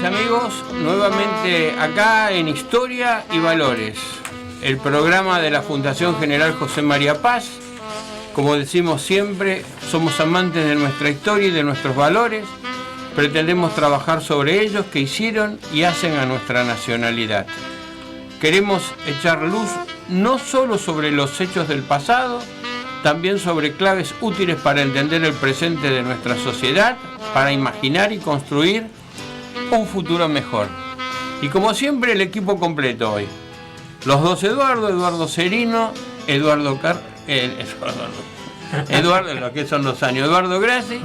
amigos, nuevamente acá en Historia y Valores, el programa de la Fundación General José María Paz. Como decimos siempre, somos amantes de nuestra historia y de nuestros valores, pretendemos trabajar sobre ellos que hicieron y hacen a nuestra nacionalidad. Queremos echar luz no solo sobre los hechos del pasado, también sobre claves útiles para entender el presente de nuestra sociedad, para imaginar y construir un futuro mejor. Y como siempre, el equipo completo hoy. Los dos Eduardo Serino, Eduardo, lo que son los años, Eduardo Grassi,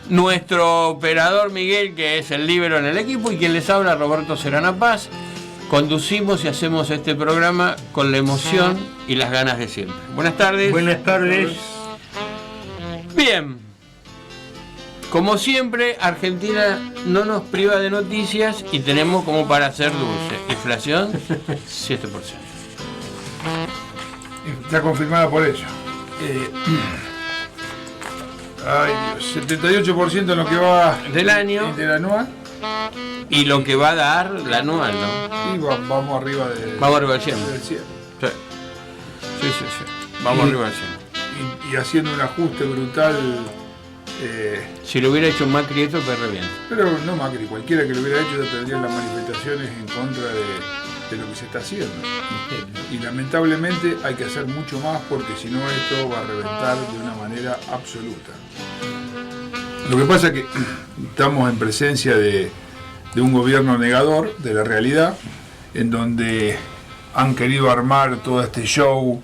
nuestro operador Miguel, que es el líbero en el equipo, y quien les habla, Roberto Serrana Paz. Conducimos y hacemos este programa con la emoción y las ganas de siempre. Buenas tardes. Buenas tardes. Bien. Como siempre, Argentina no nos priva de noticias y tenemos como para hacer dulce. Inflación, 7%. Está confirmada por ello. Ay Dios, 78% en lo que va del año. Del anual. Y lo que va a dar la anual, ¿no? Y vamos arriba del 100. Sí. Vamos arriba del 100. Y haciendo un ajuste brutal. Si lo hubiera hecho Macri esto, pues re bien. Pero no Macri, cualquiera que lo hubiera hecho ya tendría las manifestaciones en contra de lo que se está haciendo. Y lamentablemente hay que hacer mucho más porque si no esto va a reventar de una manera absoluta. Lo que pasa es que estamos en presencia de un gobierno negador de la realidad, en donde han querido armar todo este show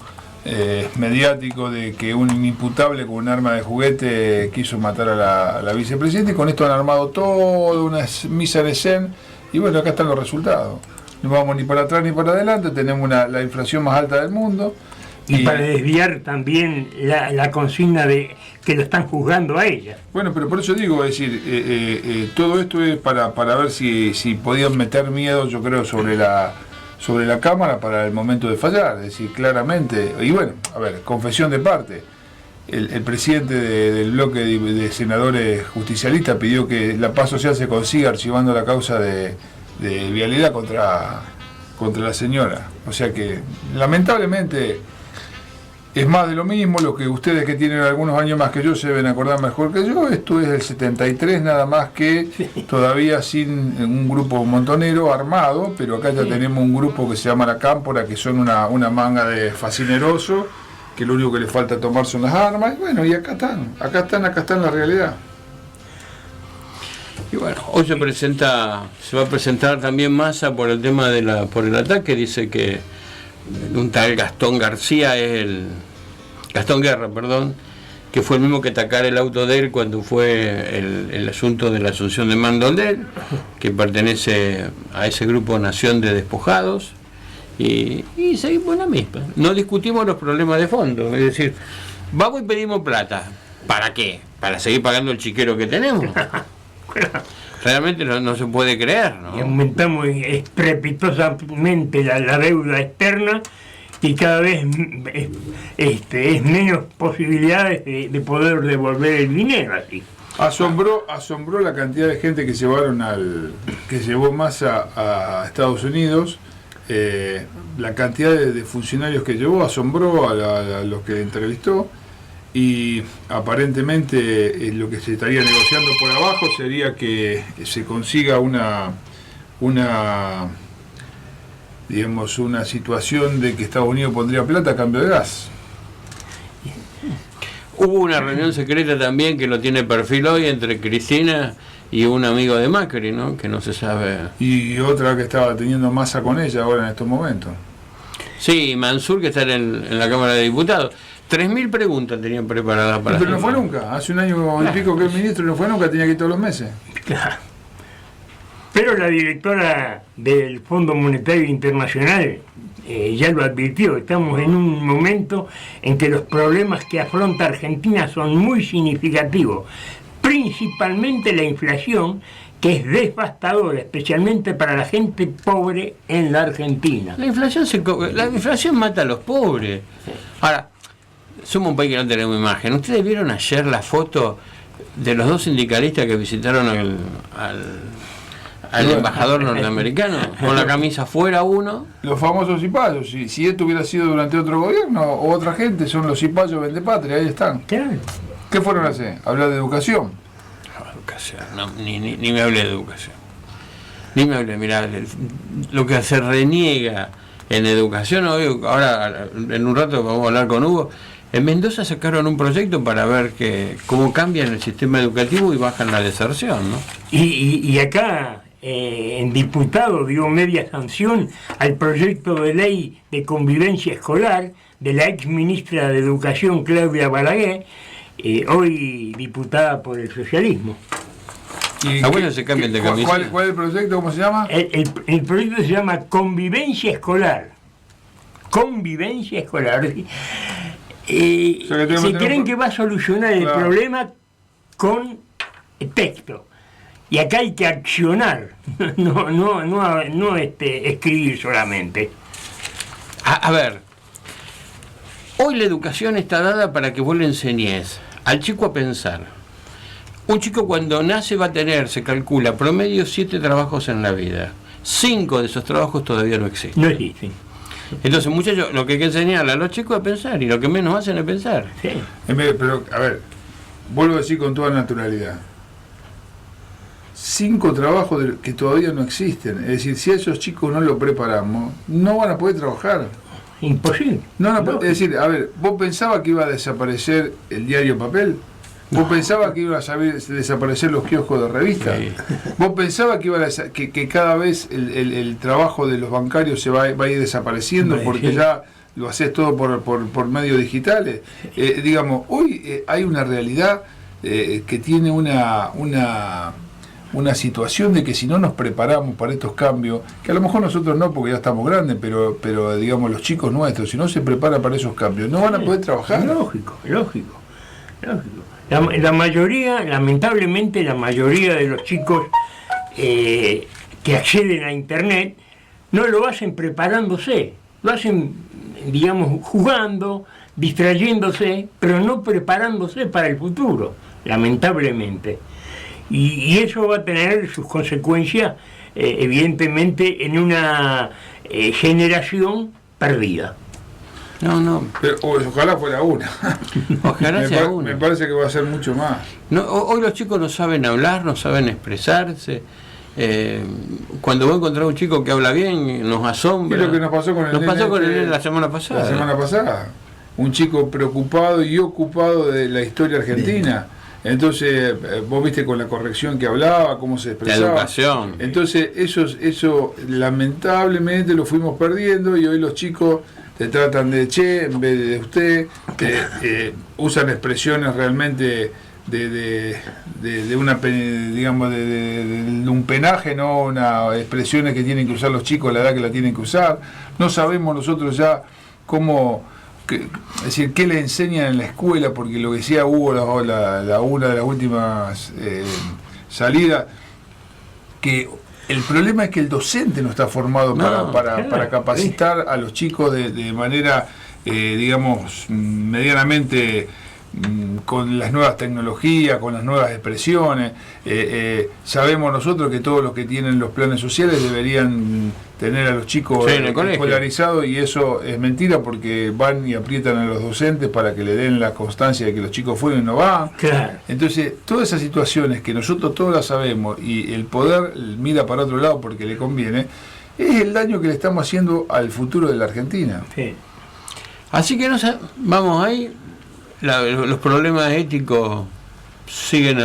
mediático de que un inimputable con un arma de juguete quiso matar a la vicepresidenta, y con esto han armado toda una misa de zen, y bueno, acá están los resultados. No vamos ni para atrás ni para adelante, tenemos la inflación más alta del mundo. Y para desviar también la consigna de que lo están juzgando a ella. Bueno, pero por eso digo, es decir, todo esto es para ver si podían meter miedo, yo creo, sobre la Cámara para el momento de fallar. Es decir, claramente, y bueno, a ver, confesión de parte. El presidente del bloque de senadores justicialistas pidió que la paz social se consiga archivando la causa de vialidad contra la señora. O sea que, lamentablemente, es más de lo mismo. Lo que ustedes que tienen algunos años más que yo se deben acordar mejor que yo. Esto es del 73, nada más que todavía sin un grupo montonero armado, pero acá ya tenemos un grupo que se llama La Cámpora, que son una manga de fascinerosos, que lo único que les falta tomar son las armas. Y bueno, y acá están la realidad. Y bueno, hoy se va a presentar también Massa por el tema por el ataque. Dice que un tal Gastón Guerra, que fue el mismo que atacara el auto de él cuando fue el asunto de la asunción de mando de él, que pertenece a ese grupo Nación de Despojados, y seguimos en la misma. No discutimos los problemas de fondo, es decir, vamos y pedimos plata. ¿Para qué? ¿Para seguir pagando el chiquero que tenemos? Realmente no se puede creer, ¿no? Y aumentamos estrepitosamente la deuda externa, y cada vez es menos posibilidades de poder devolver el dinero así. Asombró la cantidad de gente que llevó Massa a Estados Unidos. La cantidad de funcionarios que llevó asombró a los que entrevistó, y aparentemente lo que se estaría negociando por abajo sería que se consiga una situación de que Estados Unidos pondría plata a cambio de gas. Hubo una reunión secreta también que lo tiene perfil hoy entre Cristina y un amigo de Macri, ¿no? Que no se sabe. Y otra que estaba teniendo Massa con ella ahora en estos momentos. Sí, Mansur, que está en la Cámara de Diputados. 3.000 preguntas tenían preparadas para... Pero no fue nunca. Hace un año y pico que el ministro no fue nunca, tenía que ir todos los meses. Claro. Pero la directora del Fondo Monetario Internacional ya lo advirtió. Estamos en un momento en que los problemas que afronta Argentina son muy significativos, principalmente la inflación, que es devastadora, especialmente para la gente pobre en la Argentina. La inflación mata a los pobres. Ahora, somos un país que no tenemos imagen. ¿Ustedes vieron ayer la foto de los dos sindicalistas que visitaron al embajador norteamericano, con la camisa afuera uno. Los famosos cipayos, si esto hubiera sido durante otro gobierno o otra gente, son los cipayos vendepatria, ahí están. Claro. ¿Qué fueron a hacer? ¿Hablar de educación? No, educación, no, ni me hablé de educación. Ni me hablé, mirá, lo que se reniega en educación, hoy, ahora en un rato vamos a hablar con Hugo. En Mendoza sacaron un proyecto para ver cómo cambian el sistema educativo y bajan la deserción, ¿no? Y acá, en diputado dio media sanción al proyecto de ley de convivencia escolar de la ex ministra de Educación Claudia Balaguer, hoy diputada por el socialismo. Bueno, se cambian de camiseta. ¿Cuál es el proyecto? ¿Cómo se llama? El proyecto se llama Convivencia Escolar. Convivencia Escolar. Si creen que va a solucionar el problema con texto. Y acá hay que accionar, no escribir solamente. A ver, hoy la educación está dada para que vos le enseñes al chico a pensar. Un chico cuando nace va a tener, se calcula, promedio 7 trabajos en la vida. 5 de esos trabajos todavía no existen. No existen. Entonces, muchachos, lo que hay que enseñarle a los chicos es pensar, y lo que menos hacen es pensar. Sí. Pero, a ver, vuelvo a decir con toda naturalidad. 5 trabajos que todavía no existen. Es decir, si a esos chicos no lo preparamos, no van a poder trabajar. Imposible. Es decir, a ver, ¿vos pensabas que iba a desaparecer el diario papel? ¿Vos pensabas que iban a desaparecer los kioscos de revistas? Sí. ¿Vos pensabas que cada vez el trabajo de los bancarios se va a ir desapareciendo porque ya lo haces todo por medios digitales? Digamos, hoy hay una realidad que tiene una situación de que si no nos preparamos para estos cambios, que a lo mejor nosotros no porque ya estamos grandes, pero digamos los chicos nuestros, si no se preparan para esos cambios, no van a poder trabajar. Lógico. La mayoría, lamentablemente, la mayoría de los chicos que acceden a Internet no lo hacen preparándose, lo hacen, digamos, jugando, distrayéndose, pero no preparándose para el futuro, lamentablemente. Y eso va a tener sus consecuencias, evidentemente, en una generación perdida. No. Pero, ojalá fuera una. Ojalá sea una. Me parece que va a ser mucho más. No, hoy los chicos no saben hablar, no saben expresarse. Cuando voy a encontrar un chico que habla bien, nos asombra. Es lo que nos pasó con el nene la semana pasada. La semana pasada. Un chico preocupado y ocupado de la historia argentina. Entonces, vos viste con la corrección que hablaba, cómo se expresaba. La educación. Entonces, eso lamentablemente lo fuimos perdiendo y hoy los chicos te tratan de che en vez de usted, usan expresiones realmente de una, digamos, de un penaje, no una expresiones que tienen que usar los chicos a la edad que la tienen que usar. No sabemos nosotros ya cómo, es decir, qué le enseñan en la escuela, porque lo que decía Hugo, una de las últimas salidas, que el problema es que el docente no está formado para capacitar a los chicos de manera, digamos, medianamente con las nuevas tecnologías, con las nuevas expresiones. Sabemos nosotros que todos los que tienen los planes sociales deberían tener a los chicos escolarizados, y eso es mentira porque van y aprietan a los docentes para que le den la constancia de que los chicos fueron y no van. Claro. Entonces, todas esas situaciones que nosotros todos las sabemos y el poder mira para otro lado porque le conviene, es el daño que le estamos haciendo al futuro de la Argentina. Sí. Así que vamos ahí. Los problemas éticos siguen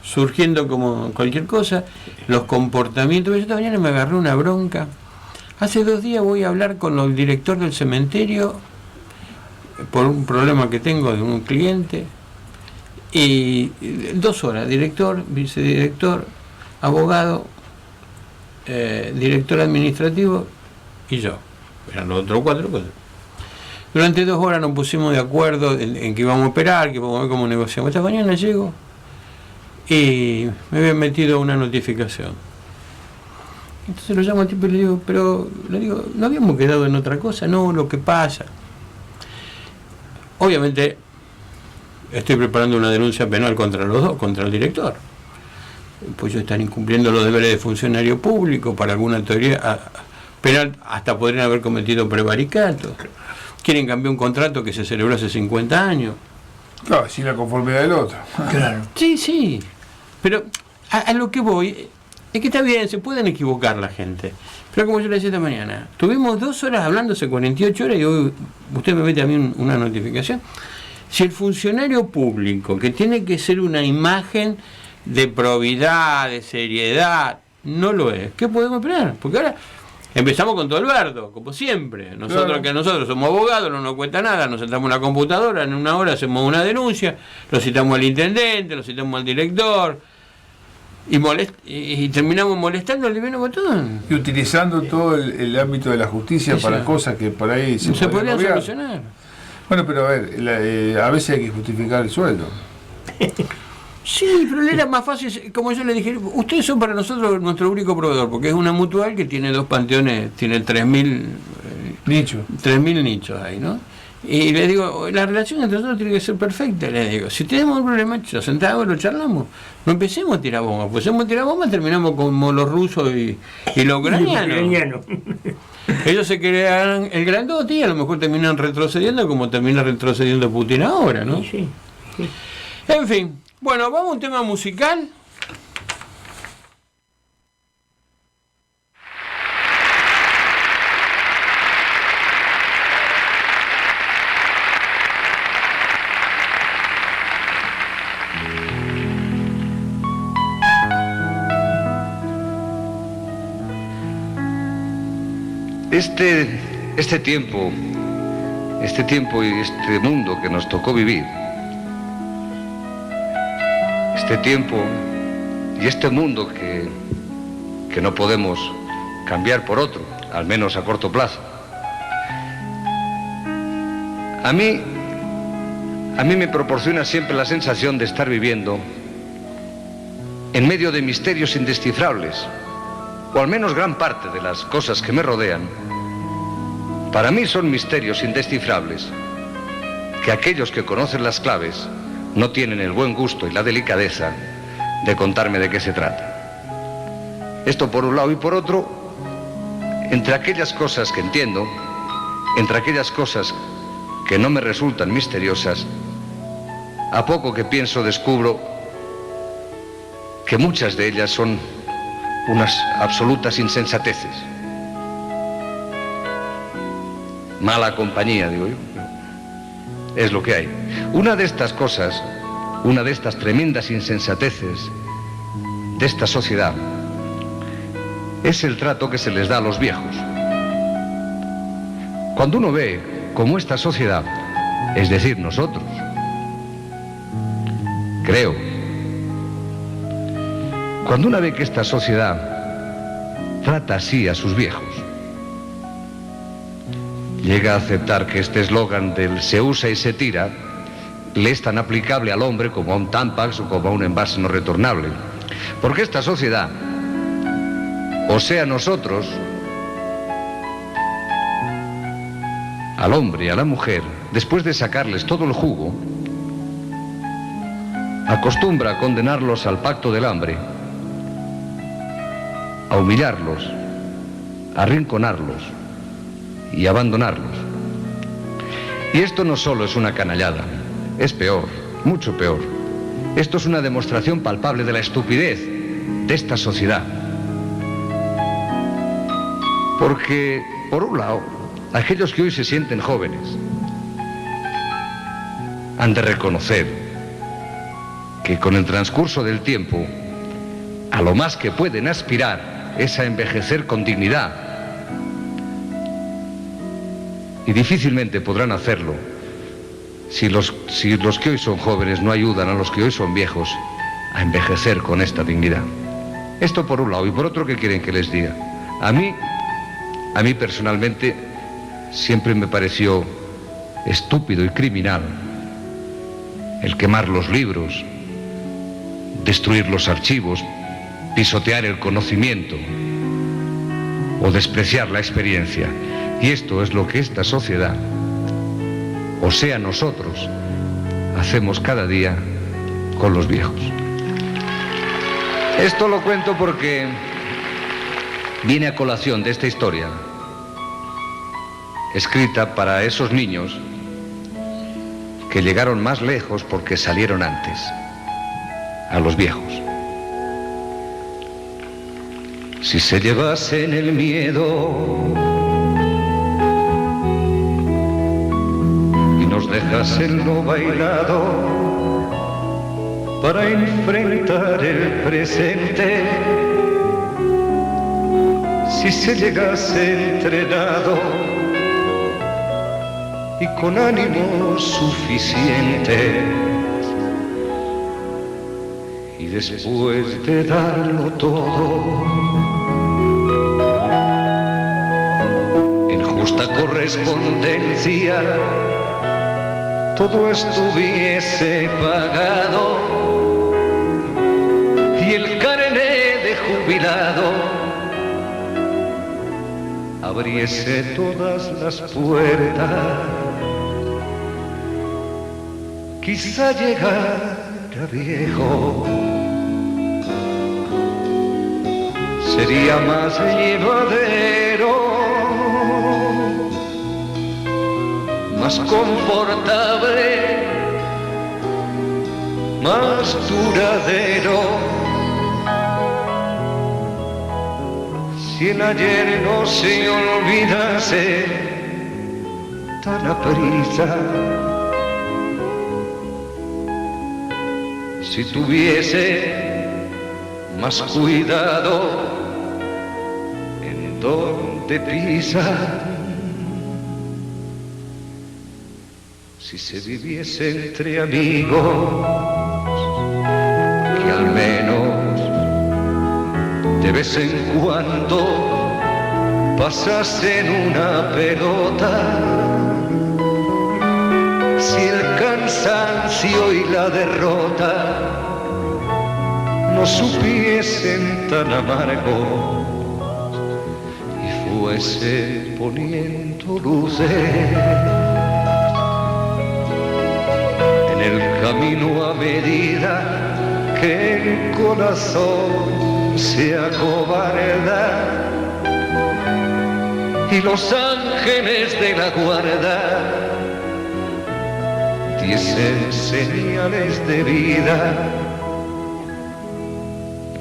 surgiendo como cualquier cosa, los comportamientos. Yo esta mañana me agarré una bronca. Hace 2 días voy a hablar con el director del cementerio por un problema que tengo de un cliente, y 2 horas, director, vicedirector, abogado, director administrativo y yo. Eran los otros 4 cosas. Durante 2 horas nos pusimos de acuerdo en que íbamos a operar, que íbamos a ver cómo negociamos. Esta mañana llego y me habían metido una notificación. Entonces lo llamo al tipo y le digo, ¿no habíamos quedado en otra cosa? No, lo que pasa. Obviamente estoy preparando una denuncia penal contra los dos, contra el director. pues ellos están incumpliendo los deberes de funcionario público, para alguna teoría penal hasta podrían haber cometido prevaricato. Quieren cambiar un contrato que se celebró hace 50 años. Claro, sin la conformidad del otro. Claro. Sí, pero a lo que voy es que está bien, se pueden equivocar la gente, pero como yo le decía esta mañana, tuvimos 2 horas hablando, hace 48 horas, y hoy usted me mete a mí una notificación. Si el funcionario público, que tiene que ser una imagen de probidad, de seriedad, no lo es, ¿qué podemos esperar? Porque ahora empezamos con todo el bardo, como siempre. Nosotros somos abogados, no nos cuesta nada, nos sentamos en una computadora, en 1 hora hacemos una denuncia, lo citamos al intendente, lo citamos al director, y terminamos molestando al divino botón. Y utilizando todo el ámbito de la justicia para cosas que por ahí se podrían solucionar. Bueno, pero a ver, a veces hay que justificar el sueldo. Sí, pero era más fácil, como yo le dije, ustedes son para nosotros nuestro único proveedor, porque es una mutual que tiene 2 panteones, tiene 3.000 nichos. 3.000 nichos ahí, ¿no? Y le digo, la relación entre nosotros tiene que ser perfecta. Le digo, si tenemos un problema, nos sentamos y lo charlamos. No empecemos a tirar bombas, pues empecemos a tirar bombas, terminamos como los rusos y los ucranianos. Ellos se crean el grandote y a lo mejor terminan retrocediendo como termina retrocediendo Putin ahora, ¿no? Sí. En fin, bueno, vamos a un tema musical. Este tiempo y este mundo que nos tocó vivir, este tiempo y este mundo que no podemos cambiar por otro, al menos a corto plazo, a mí me proporciona siempre la sensación de estar viviendo en medio de misterios indescifrables, o al menos gran parte de las cosas que me rodean, para mí son misterios indescifrables que aquellos que conocen las claves no tienen el buen gusto y la delicadeza de contarme de qué se trata. Esto por un lado, y por otro, entre aquellas cosas que entiendo, entre aquellas cosas que no me resultan misteriosas, a poco que pienso descubro que muchas de ellas son unas absolutas insensateces. Mala compañía, digo yo. Es lo que hay. Una de estas cosas, una de estas tremendas insensateces de esta sociedad, es el trato que se les da a los viejos. Cuando uno ve cómo esta sociedad, es decir, nosotros, creo, cuando uno ve que esta sociedad trata así a sus viejos, llega a aceptar que este eslogan del se usa y se tira le es tan aplicable al hombre como a un Tampax o como a un envase no retornable. Porque esta sociedad, o sea nosotros, al hombre y a la mujer, después de sacarles todo el jugo, acostumbra a condenarlos al pacto del hambre, a humillarlos, a arrinconarlos y abandonarlos. Y esto no solo es una canallada, es peor, mucho peor. Esto es una demostración palpable de la estupidez de esta sociedad. Porque, por un lado, aquellos que hoy se sienten jóvenes han de reconocer que con el transcurso del tiempo, a lo más que pueden aspirar es a envejecer con dignidad. Y difícilmente podrán hacerlo si los que hoy son jóvenes no ayudan a los que hoy son viejos a envejecer con esta dignidad. Esto por un lado. Y por otro, ¿qué quieren que les diga? A mí personalmente siempre me pareció estúpido y criminal el quemar los libros, destruir los archivos, pisotear el conocimiento o despreciar la experiencia. Y esto es lo que esta sociedad, o sea nosotros, hacemos cada día con los viejos. Esto lo cuento porque viene a colación de esta historia, escrita para esos niños que llegaron más lejos porque salieron antes, a los viejos. Si se llevasen el miedo y nos dejasen lo bailado para enfrentar el presente, si se llegase entrenado y con ánimo suficiente, y después de darlo todo, en justa correspondencia, todo estuviese pagado y el carné de jubilado abriese todas las puertas, quizá llegara viejo, sería más llevadero, más confortable, más duradero. Si el ayer no se olvidase tan aprisa, si tuviese más cuidado en donde pisa, si se viviese entre amigos, que al menos de vez en cuando pasasen una pelota, si el cansancio y la derrota no supiesen tan amargo y fuese poniendo luces en el camino a medida que el corazón se acobarda y los ángeles de la guarda diesen señales de vida,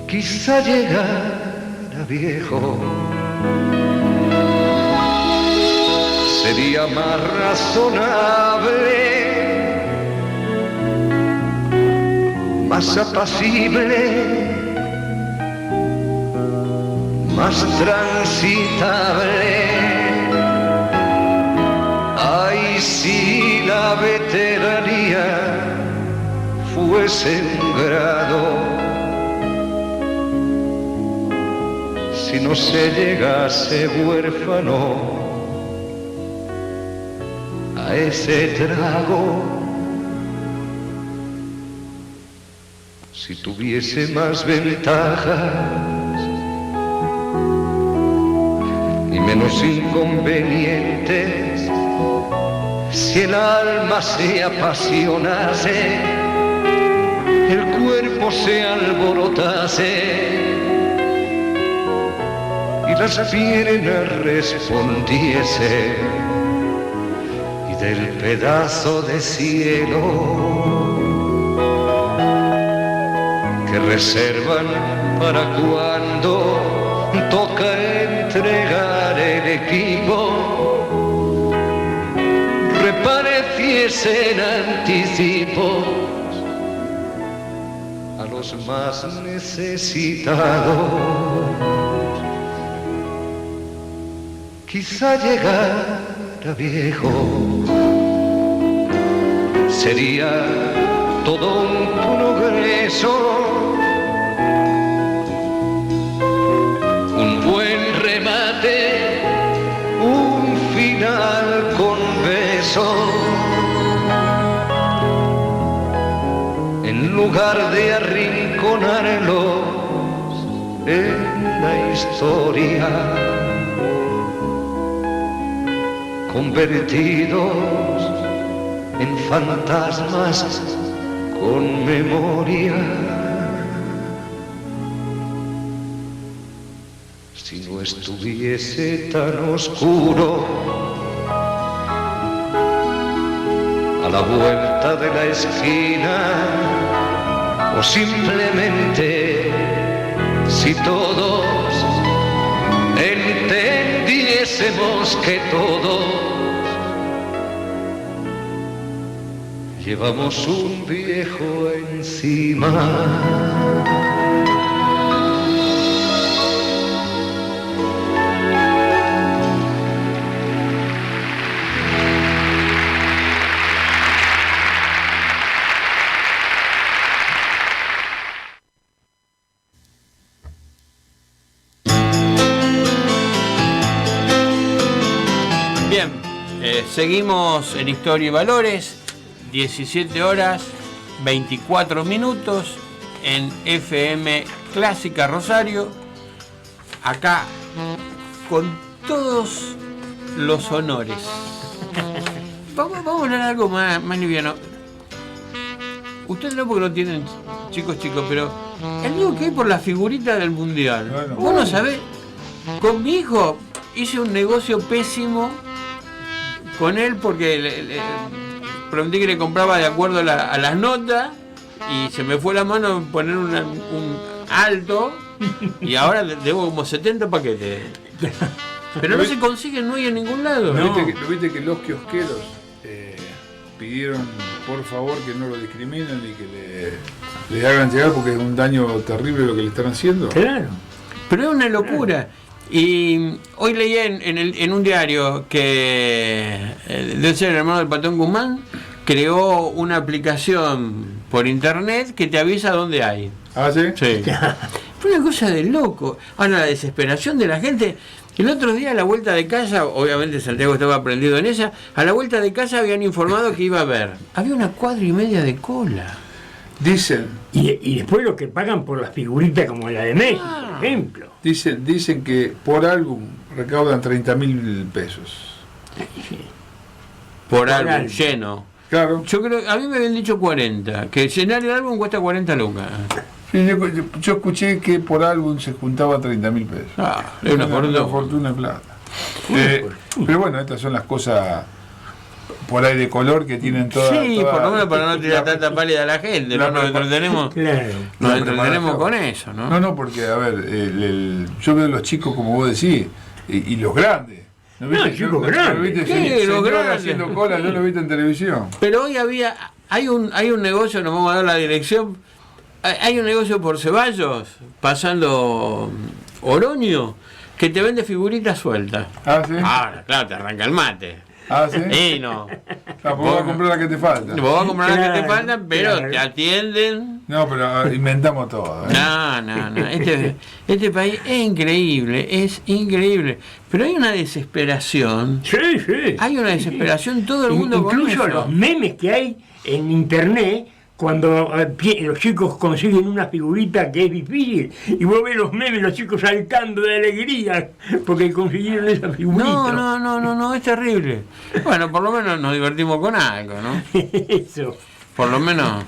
quizá llegara viejo, sería más razonable, más apacible, más transitable. Ay, si la veteranía fuese un grado, si no se llegase huérfano a ese trago, si tuviese más ventajas y menos inconvenientes, si el alma se apasionase, el cuerpo se alborotase y las piernas respondiese, y del pedazo de cielo que reservan para cuando toca entregar el equipo, repareciesen anticipos a los más necesitados, quizá llegara viejo, sería todo un progreso, un buen remate, un final con beso, en lugar de arrinconarlos en la historia, convertidos en fantasmas con memoria. si no estuviese tan oscuro. A la vuelta de la esquina, o simplemente si todos entendiésemos que todos llevamos un viejo encima. Bien, seguimos en Historia y Valores, 17 horas 24 minutos en FM Clásica Rosario, acá con todos los honores. Vamos a hablar de algo más liviano. Ustedes no, porque no tienen chicos, pero el lío que hay por la figurita del Mundial. Bueno. Vos no sabés, con mi hijo hice un negocio pésimo con él porque le prometí que le compraba de acuerdo a las notas y se me fue la mano en poner un alto y ahora debo como 70 paquetes. Pero no se consiguen, no hay en ningún lado. ¿No No. viste que los kiosqueros pidieron por favor que no lo discriminen y que les hagan llegar porque es un daño terrible lo que le están haciendo? Claro. Pero es una locura. Y hoy leí en un diario que debe ser el hermano del Patón Guzmán creó una aplicación por internet que te avisa dónde hay. ¿Ah, sí? Sí. Fue una cosa de loco. Ahora, la desesperación de la gente. El otro día a la vuelta de casa, obviamente Santiago estaba prendido en esa, a la vuelta de casa habían informado que iba a haber. Había 1,5 cuadras de cola. Dicen Y después lo que pagan por las figuritas como la de Messi, por ejemplo. Dicen que por álbum recaudan 30.000 pesos. Por álbum álbum. lleno. Claro. Yo creo, a mí me habían dicho 40, que llenar el álbum cuesta 40 lucas. Sí, yo escuché que por álbum se juntaba 30.000 pesos. Ah, es una fortuna. fortuna en plata. Pero bueno, estas son las cosas por ahí de color que tienen todas. Sí, por lo menos para no tirar tanta pálida a la gente, no nos entretenemos. Claro. Nos La entretenemos preparación. con eso, ¿no? No, porque, a ver, yo veo los chicos, como vos decís, y los grandes. ¿No viste? chicos ¿No grandes. viste? Sí, Señor los grandes. haciendo cola, yo lo viste en televisión. Pero hoy hay un negocio, nos vamos a dar la dirección, hay un negocio por Ceballos, pasando Oroño, que te vende figuritas sueltas. Ah, sí. Ahora, claro, te arranca el mate. Ah, sí. Y no. Vos vas a comprar la que te falta. Vos vas a comprar las que te Claro, faltan, pero claro. te atienden. No, pero inventamos todo. No. Este país es increíble. Pero hay una desesperación. Sí. Hay una desesperación, todo el mundo con Incluso eso. los memes que hay en internet, cuando los chicos consiguen una figurita que es difícil, y vos ves los memes, los chicos saltando de alegría porque consiguieron esa figurita. No, es terrible. Bueno, por lo menos nos divertimos con algo, ¿no? Eso. Por lo menos,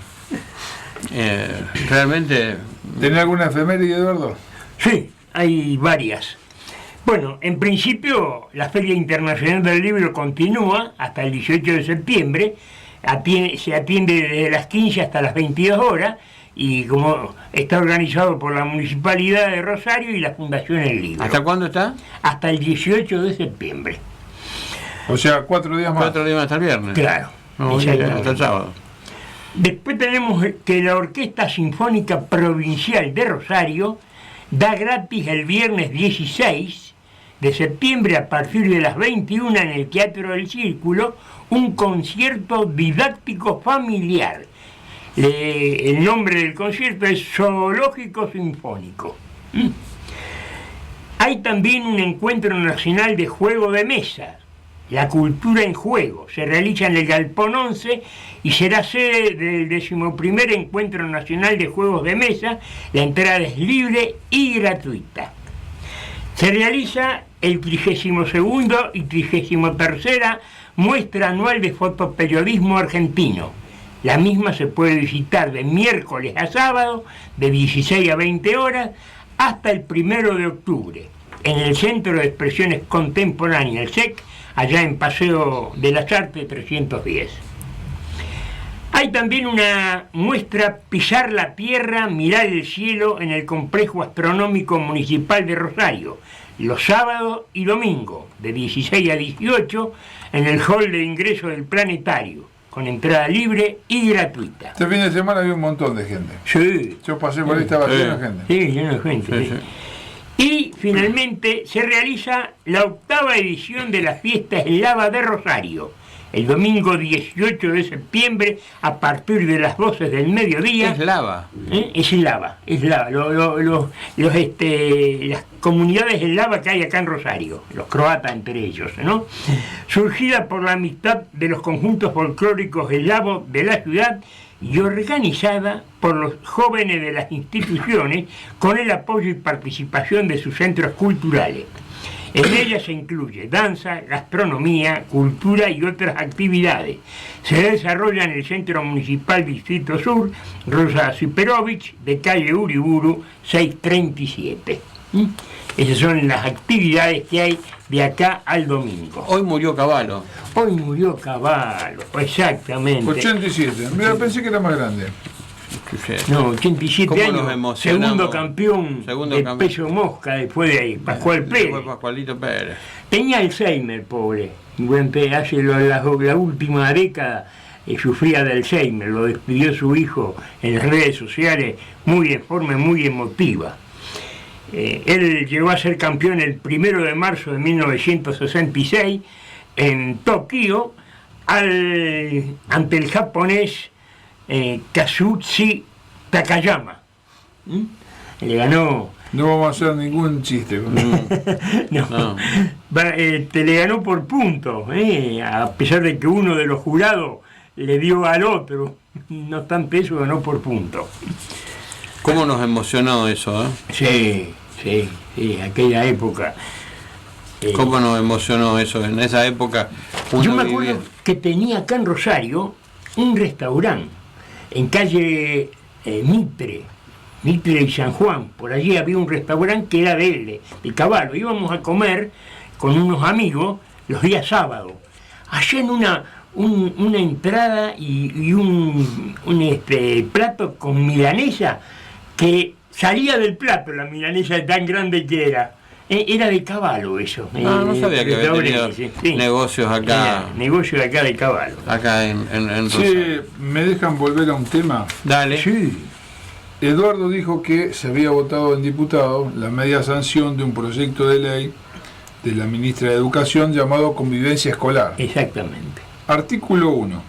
realmente... ¿Tenés alguna efeméride, Eduardo? Sí, hay varias. Bueno, en principio la Feria Internacional del Libro continúa hasta el 18 de septiembre, se atiende desde las 15 hasta las 22 horas y como está organizado por la Municipalidad de Rosario y la Fundación El Libro. ¿Hasta cuándo está? Hasta el 18 de septiembre. O sea, 4 días más. 4 días hasta el viernes. Claro. No, exactamente. hasta el sábado. Después tenemos que la Orquesta Sinfónica Provincial de Rosario da gratis el viernes 16 de septiembre a partir de las 21 en el Teatro del Círculo un concierto didáctico familiar. El nombre del concierto es Zoológico Sinfónico. Hay también un encuentro nacional de juego de mesa, La Cultura en Juego. Se realiza en el Galpón 11 y será sede del 11º Encuentro Nacional de Juegos de Mesa. La entrada es libre y gratuita. Se realiza el 32º y 33ª Muestra Anual de Fotoperiodismo Argentino. La misma se puede visitar de miércoles a sábado, de 16 a 20 horas, hasta el 1 de octubre. en el Centro de Expresiones Contemporáneas, el CEC, allá en Paseo de las Artes 310. Hay también una muestra Pisar la Tierra, Mirar el Cielo en el Complejo Astronómico Municipal de Rosario, los sábados y domingos, de 16 a 18, en el hall de ingreso del planetario, con entrada libre y gratuita. Este fin de semana había un montón de gente. Sí. Yo pasé por ahí, estaba lleno de gente. Sí, lleno de gente. Sí, Sí. Y finalmente se realiza la 8ª edición de las fiestas Eslava de Rosario, el domingo 18 de septiembre a partir de las 12 del mediodía. Es lava. Es eslava. Las comunidades eslava que hay acá en Rosario, los croatas entre ellos, ¿no? Surgida por la amistad de los conjuntos folclóricos eslavos de la ciudad y organizada por los jóvenes de las instituciones con el apoyo y participación de sus centros culturales. En ella se incluye danza, gastronomía, cultura y otras actividades. Se desarrolla en el Centro Municipal Distrito Sur, Rosa Siperovich, de calle Uriburu 637. Esas son las actividades que hay de acá al domingo. Hoy murió Cavallo. Hoy murió Cavallo, exactamente. 87. Mira, pensé que era más grande. No, 87 ¿Cómo años, nos emocionamos? segundo campeón de peso mosca después de ahí, Pascual Pérez. Después Pascualito Pérez. Tenía Alzheimer, pobre. Hace la última década sufría de Alzheimer, lo despidió su hijo en las redes sociales de forma muy emotiva. Él llegó a ser campeón el 1 de marzo de 1966 en Tokio ante el japonés Kazushi Takayama. Le ganó. No vamos a hacer ningún chiste con eso. No. Le ganó por puntos, a pesar de que uno de los jurados le dio al otro. No obstante eso, ganó por puntos. ¿Cómo nos emocionó eso? Sí, aquella época. ¿Cómo nos emocionó eso? En esa época uno Yo me vivía. acuerdo que tenía acá en Rosario un restaurante en calle Mitre y San Juan. Por allí había un restaurante que era de él, de Cavallo. Íbamos a comer con unos amigos los días sábados. Hacían una entrada y un plato con milanesa que salía del plato, la milanesa tan grande que era. Era de Cavallo eso. No sabía que había tenido negocios acá. Negocios acá de Cavallo. Acá en Sí, Rosario. ¿me dejan volver a un tema? Dale. Sí. Eduardo dijo que se había votado en diputado la media sanción de un proyecto de ley de la ministra de Educación llamado Convivencia Escolar. Exactamente. Artículo 1.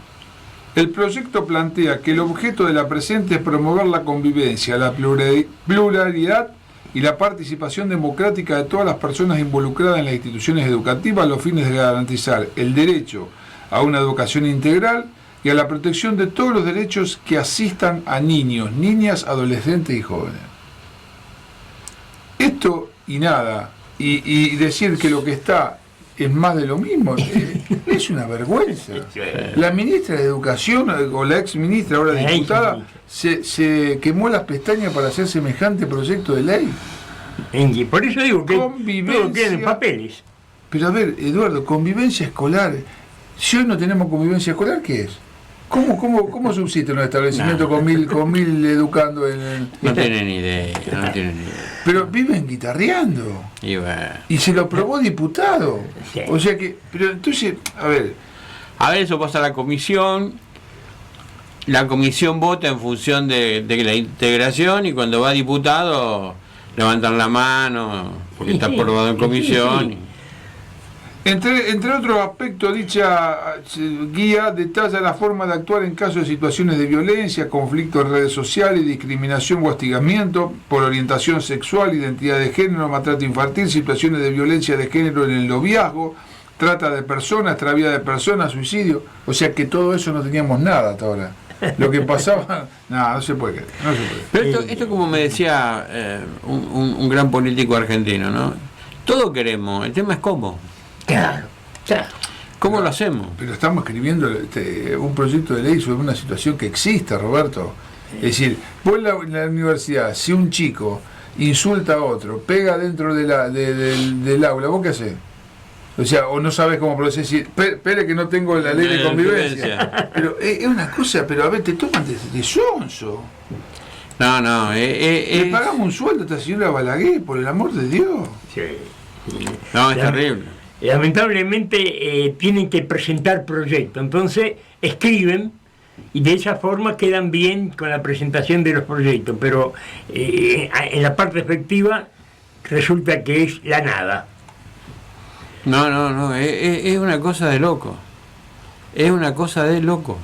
El proyecto plantea que el objeto de la presente es promover la convivencia, la pluralidad y la participación democrática de todas las personas involucradas en las instituciones educativas a los fines de garantizar el derecho a una educación integral y a la protección de todos los derechos que asistan a niños, niñas, adolescentes y jóvenes. Esto y nada, y decir que lo que está es más de lo mismo, es una vergüenza. La ministra de Educación, o la ex ministra, ahora diputada, se quemó las pestañas para hacer semejante proyecto de ley. Por eso digo que Convivencia. todo queda en papeles. Pero a ver, Eduardo, convivencia escolar. Si hoy no tenemos convivencia escolar, ¿qué es? ¿Cómo subsiste un establecimiento con mil educando en el... No tienen idea, no tienen idea. Pero viven guitarreando. Y bueno. Y se lo aprobó diputado. Sí. O sea que... Pero entonces, a ver... A ver, eso pasa a la comisión. La comisión vota en función de la integración y cuando va diputado levantan la mano porque está aprobado en comisión. Entre otros aspectos, dicha guía detalla la forma de actuar en caso de situaciones de violencia, conflictos en redes sociales, discriminación o hostigamiento por orientación sexual, identidad de género, maltrato infantil, situaciones de violencia de género en el noviazgo, trata de personas, extravío de personas, suicidio. O sea que todo eso no teníamos nada hasta ahora. Lo que pasaba, no se puede creer. No se puede. Pero esto como me decía un gran político argentino, ¿no? Todo queremos, el tema es cómo. Claro. ¿Cómo lo hacemos? Pero estamos escribiendo un proyecto de ley sobre una situación que existe, Roberto. Es decir, vos en la universidad, si un chico insulta a otro, pega dentro del aula, ¿vos qué haces? O sea, o no sabes cómo procesar, espere que no tengo la ley de convivencia. Pero es una cosa, pero a ver, te toman de sonso. No, Le pagamos un sueldo a esta señora Balaguer, por el amor de Dios. Sí. No, es terrible. Lamentablemente tienen que presentar proyectos, entonces escriben y de esa forma quedan bien con la presentación de los proyectos, pero en la parte efectiva resulta que es la nada. No, es una cosa de loco. Es una cosa de loco.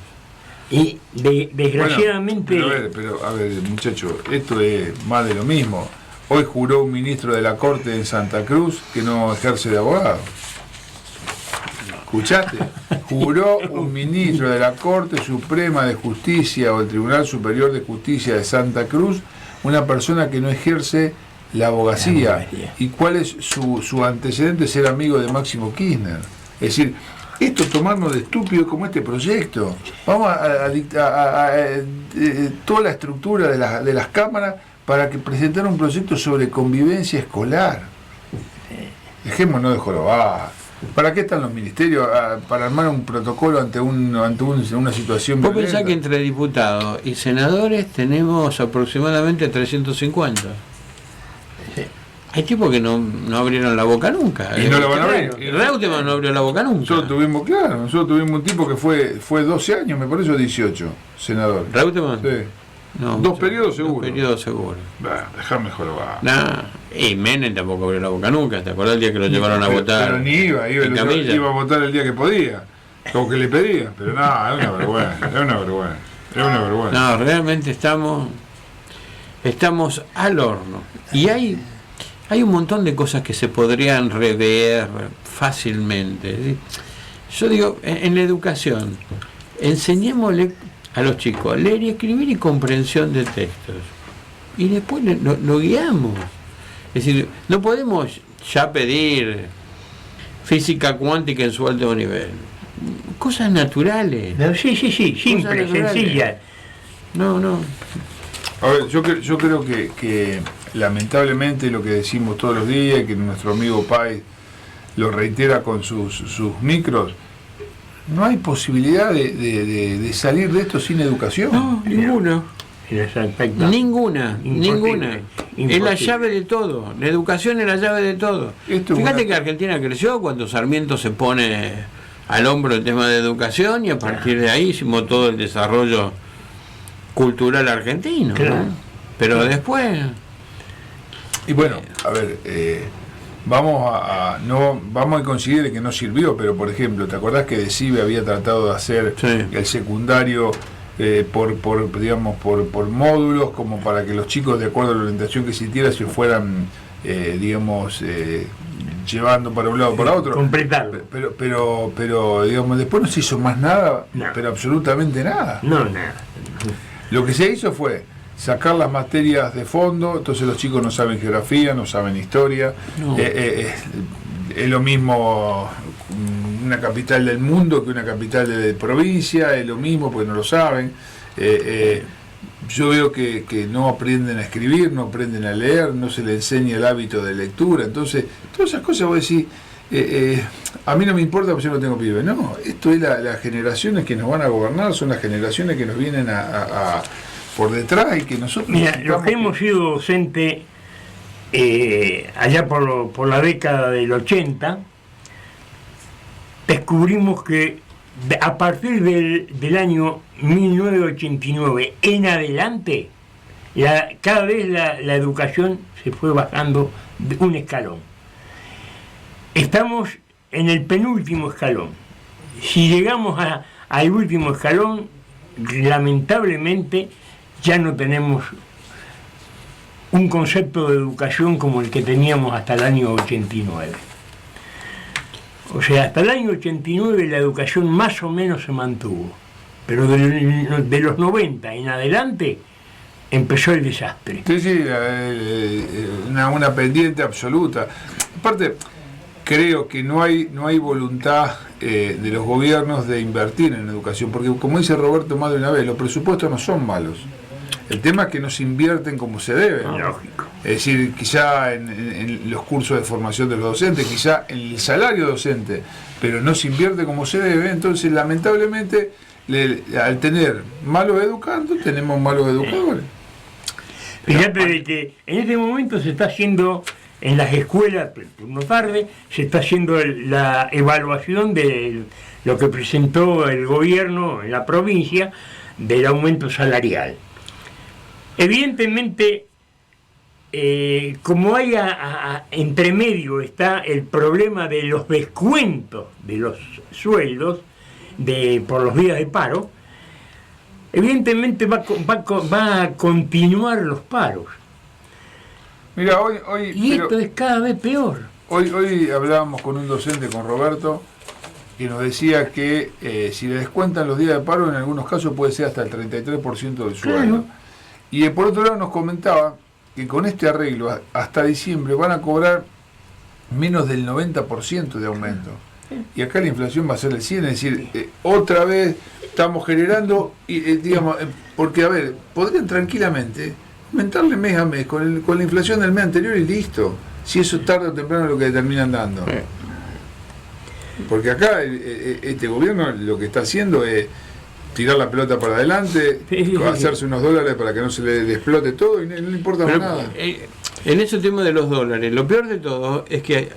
Y desgraciadamente... Bueno, pero a ver, muchacho, esto es más de lo mismo. Hoy juró un ministro de la Corte en Santa Cruz que no ejerce de abogado. ¿Escuchaste? Juró un ministro de la Corte Suprema de Justicia o el Tribunal Superior de Justicia de Santa Cruz, una persona que no ejerce la abogacía. ¿Y cuál es su antecedente? Ser amigo de Máximo Kirchner. Es decir, esto tomarnos de estúpido como este proyecto. Vamos a toda la estructura de las cámaras para que presentar un proyecto sobre convivencia escolar. Dejémonos de jorobar. ¿Para qué están los ministerios? Para armar un protocolo ante una situación Vos violenta. pensás que entre diputados y senadores tenemos aproximadamente 350. Hay tipos que no abrieron la boca nunca. Y no la van a abrir. Reutemann no abrió la boca nunca. Nosotros tuvimos un tipo que fue 12 años, me parece, 18, senador. ¿Reutemann? Sí. No, Dos periodos seguro. 2 periodos seguro. Déjame jorobar. Y Menem tampoco abrió la boca nunca. ¿Te acordás el día que lo llevaron a votar? Pero ni iba a votar el día que podía. Como que le pedía. Pero no, es una vergüenza. No, realmente estamos al horno. Y hay un montón de cosas que se podrían rever fácilmente. Yo digo, en la educación, enseñémosle a los chicos leer y escribir y comprensión de textos. Y después lo guiamos. Es decir, no podemos ya pedir física cuántica en su alto nivel. Cosas naturales. Sí, simples, sencillas. No. A ver, yo creo que lamentablemente lo que decimos todos los días y que nuestro amigo Pai lo reitera con sus micros, no hay posibilidad de salir de esto sin educación. No, ninguna. En ese aspecto. Ninguna. Imposible. Es la llave de todo. La educación es la llave de todo. Fíjate que Argentina creció cuando Sarmiento se pone al hombro el tema de educación y a partir de ahí hicimos todo el desarrollo cultural argentino. Claro. ¿no? Pero después... Y bueno, a ver, vamos a coincidir que no sirvió, pero por ejemplo, ¿te acordás que DECIBE había tratado de hacer el secundario por módulos, como para que los chicos, de acuerdo a la orientación que existiera, se fueran, llevando para un lado o para otro? Completarlo. Pero digamos, después no se hizo más nada, pero absolutamente nada. Nada. Lo que se hizo fue sacar las materias de fondo, entonces los chicos no saben geografía, no saben historia. No. Es lo mismo una capital del mundo que una capital de provincia, es lo mismo porque no lo saben. Yo veo que no aprenden a escribir, no aprenden a leer, no se les enseña el hábito de lectura. Entonces, todas esas cosas vos decís, a mí no me importa porque yo no tengo pibe. No, esto es las generaciones que nos van a gobernar, son las generaciones que nos vienen a por detrás y que nosotros... Mira, los que hemos sido docentes allá por la década del 80, descubrimos que a partir del año 1989 en adelante, cada vez la educación se fue bajando de un escalón. Estamos en el penúltimo escalón. Si llegamos al último escalón, lamentablemente ya no tenemos un concepto de educación como el que teníamos hasta el año 89. O sea, hasta el año 89 la educación más o menos se mantuvo, pero de los 90 en adelante empezó el desastre. Sí, una pendiente absoluta. Aparte, creo que no hay voluntad de los gobiernos de invertir en educación, porque como dice Roberto más de una vez, los presupuestos no son malos. El tema es que no se invierten como se debe. Lógico. Es decir, quizá en los cursos de formación de los docentes, quizá en el salario docente, pero no se invierte como se debe. Entonces, lamentablemente, al tener malos educandos, tenemos malos educadores. Fíjate de que en este momento se está haciendo en las escuelas, turno tarde, se está haciendo la evaluación de lo que presentó el gobierno en la provincia del aumento salarial. Evidentemente, como hay entre medio está el problema de los descuentos de los sueldos por los días de paro, evidentemente va a continuar los paros. Mira, hoy Y esto es cada vez peor. Hoy hablábamos con un docente, con Roberto, que nos decía que si le descuentan los días de paro, en algunos casos puede ser hasta el 33% del sueldo. Claro. Y por otro lado nos comentaba que con este arreglo hasta diciembre van a cobrar menos del 90% de aumento. Y acá la inflación va a ser el 100%, es decir, otra vez estamos generando, digamos, porque a ver, podrían tranquilamente aumentarle mes a mes con la inflación del mes anterior y listo, si eso tarde o temprano es lo que terminan dando. Porque acá este gobierno lo que está haciendo es tirar la pelota para adelante, hacerse unos dólares para que no se le explote todo y no le importa nada. En ese tema de los dólares, lo peor de todo es que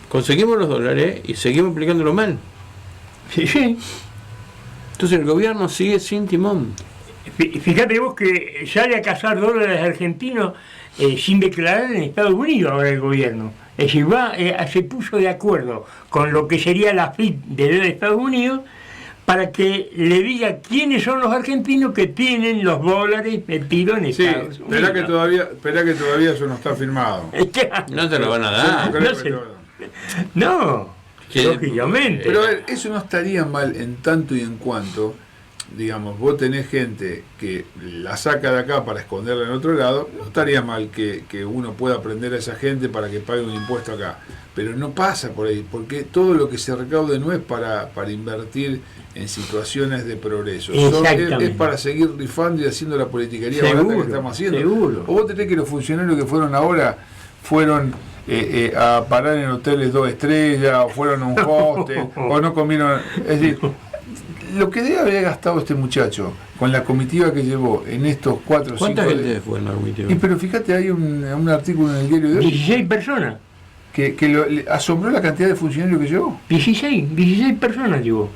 conseguimos los dólares y seguimos aplicándolo mal. Sí. Entonces el gobierno sigue sin timón. Fíjate vos que sale a cazar dólares argentinos sin declarar en Estados Unidos ahora el gobierno. Es decir, se puso de acuerdo con lo que sería la FIT de Estados Unidos para que le diga quiénes son los argentinos que tienen los dólares metidos en Estados Unidos. Espera que todavía eso no está firmado. No te lo van a dar. No, lógicamente. Pero a ver, eso no estaría mal en tanto y en cuanto, digamos, vos tenés gente que la saca de acá para esconderla en otro lado, no estaría mal que uno pueda aprender a esa gente para que pague un impuesto acá. Pero no pasa por ahí, porque todo lo que se recaude no es para invertir en situaciones de progreso. Es para seguir rifando y haciendo la politiquería barata que estamos haciendo. Seguro. O vos tenés que los funcionarios que fueron ahora fueron a parar en hoteles 2 estrellas, o fueron a un hostel, o no comieron. Es decir, lo que debe haber gastado este muchacho con la comitiva que llevó en estos 4 o 5 ¿Cuánta gente fue en la comitiva? Pero fíjate, hay un artículo en el diario de hoy 16 personas. que le asombró la cantidad de funcionarios que llevó. 16 personas llevó.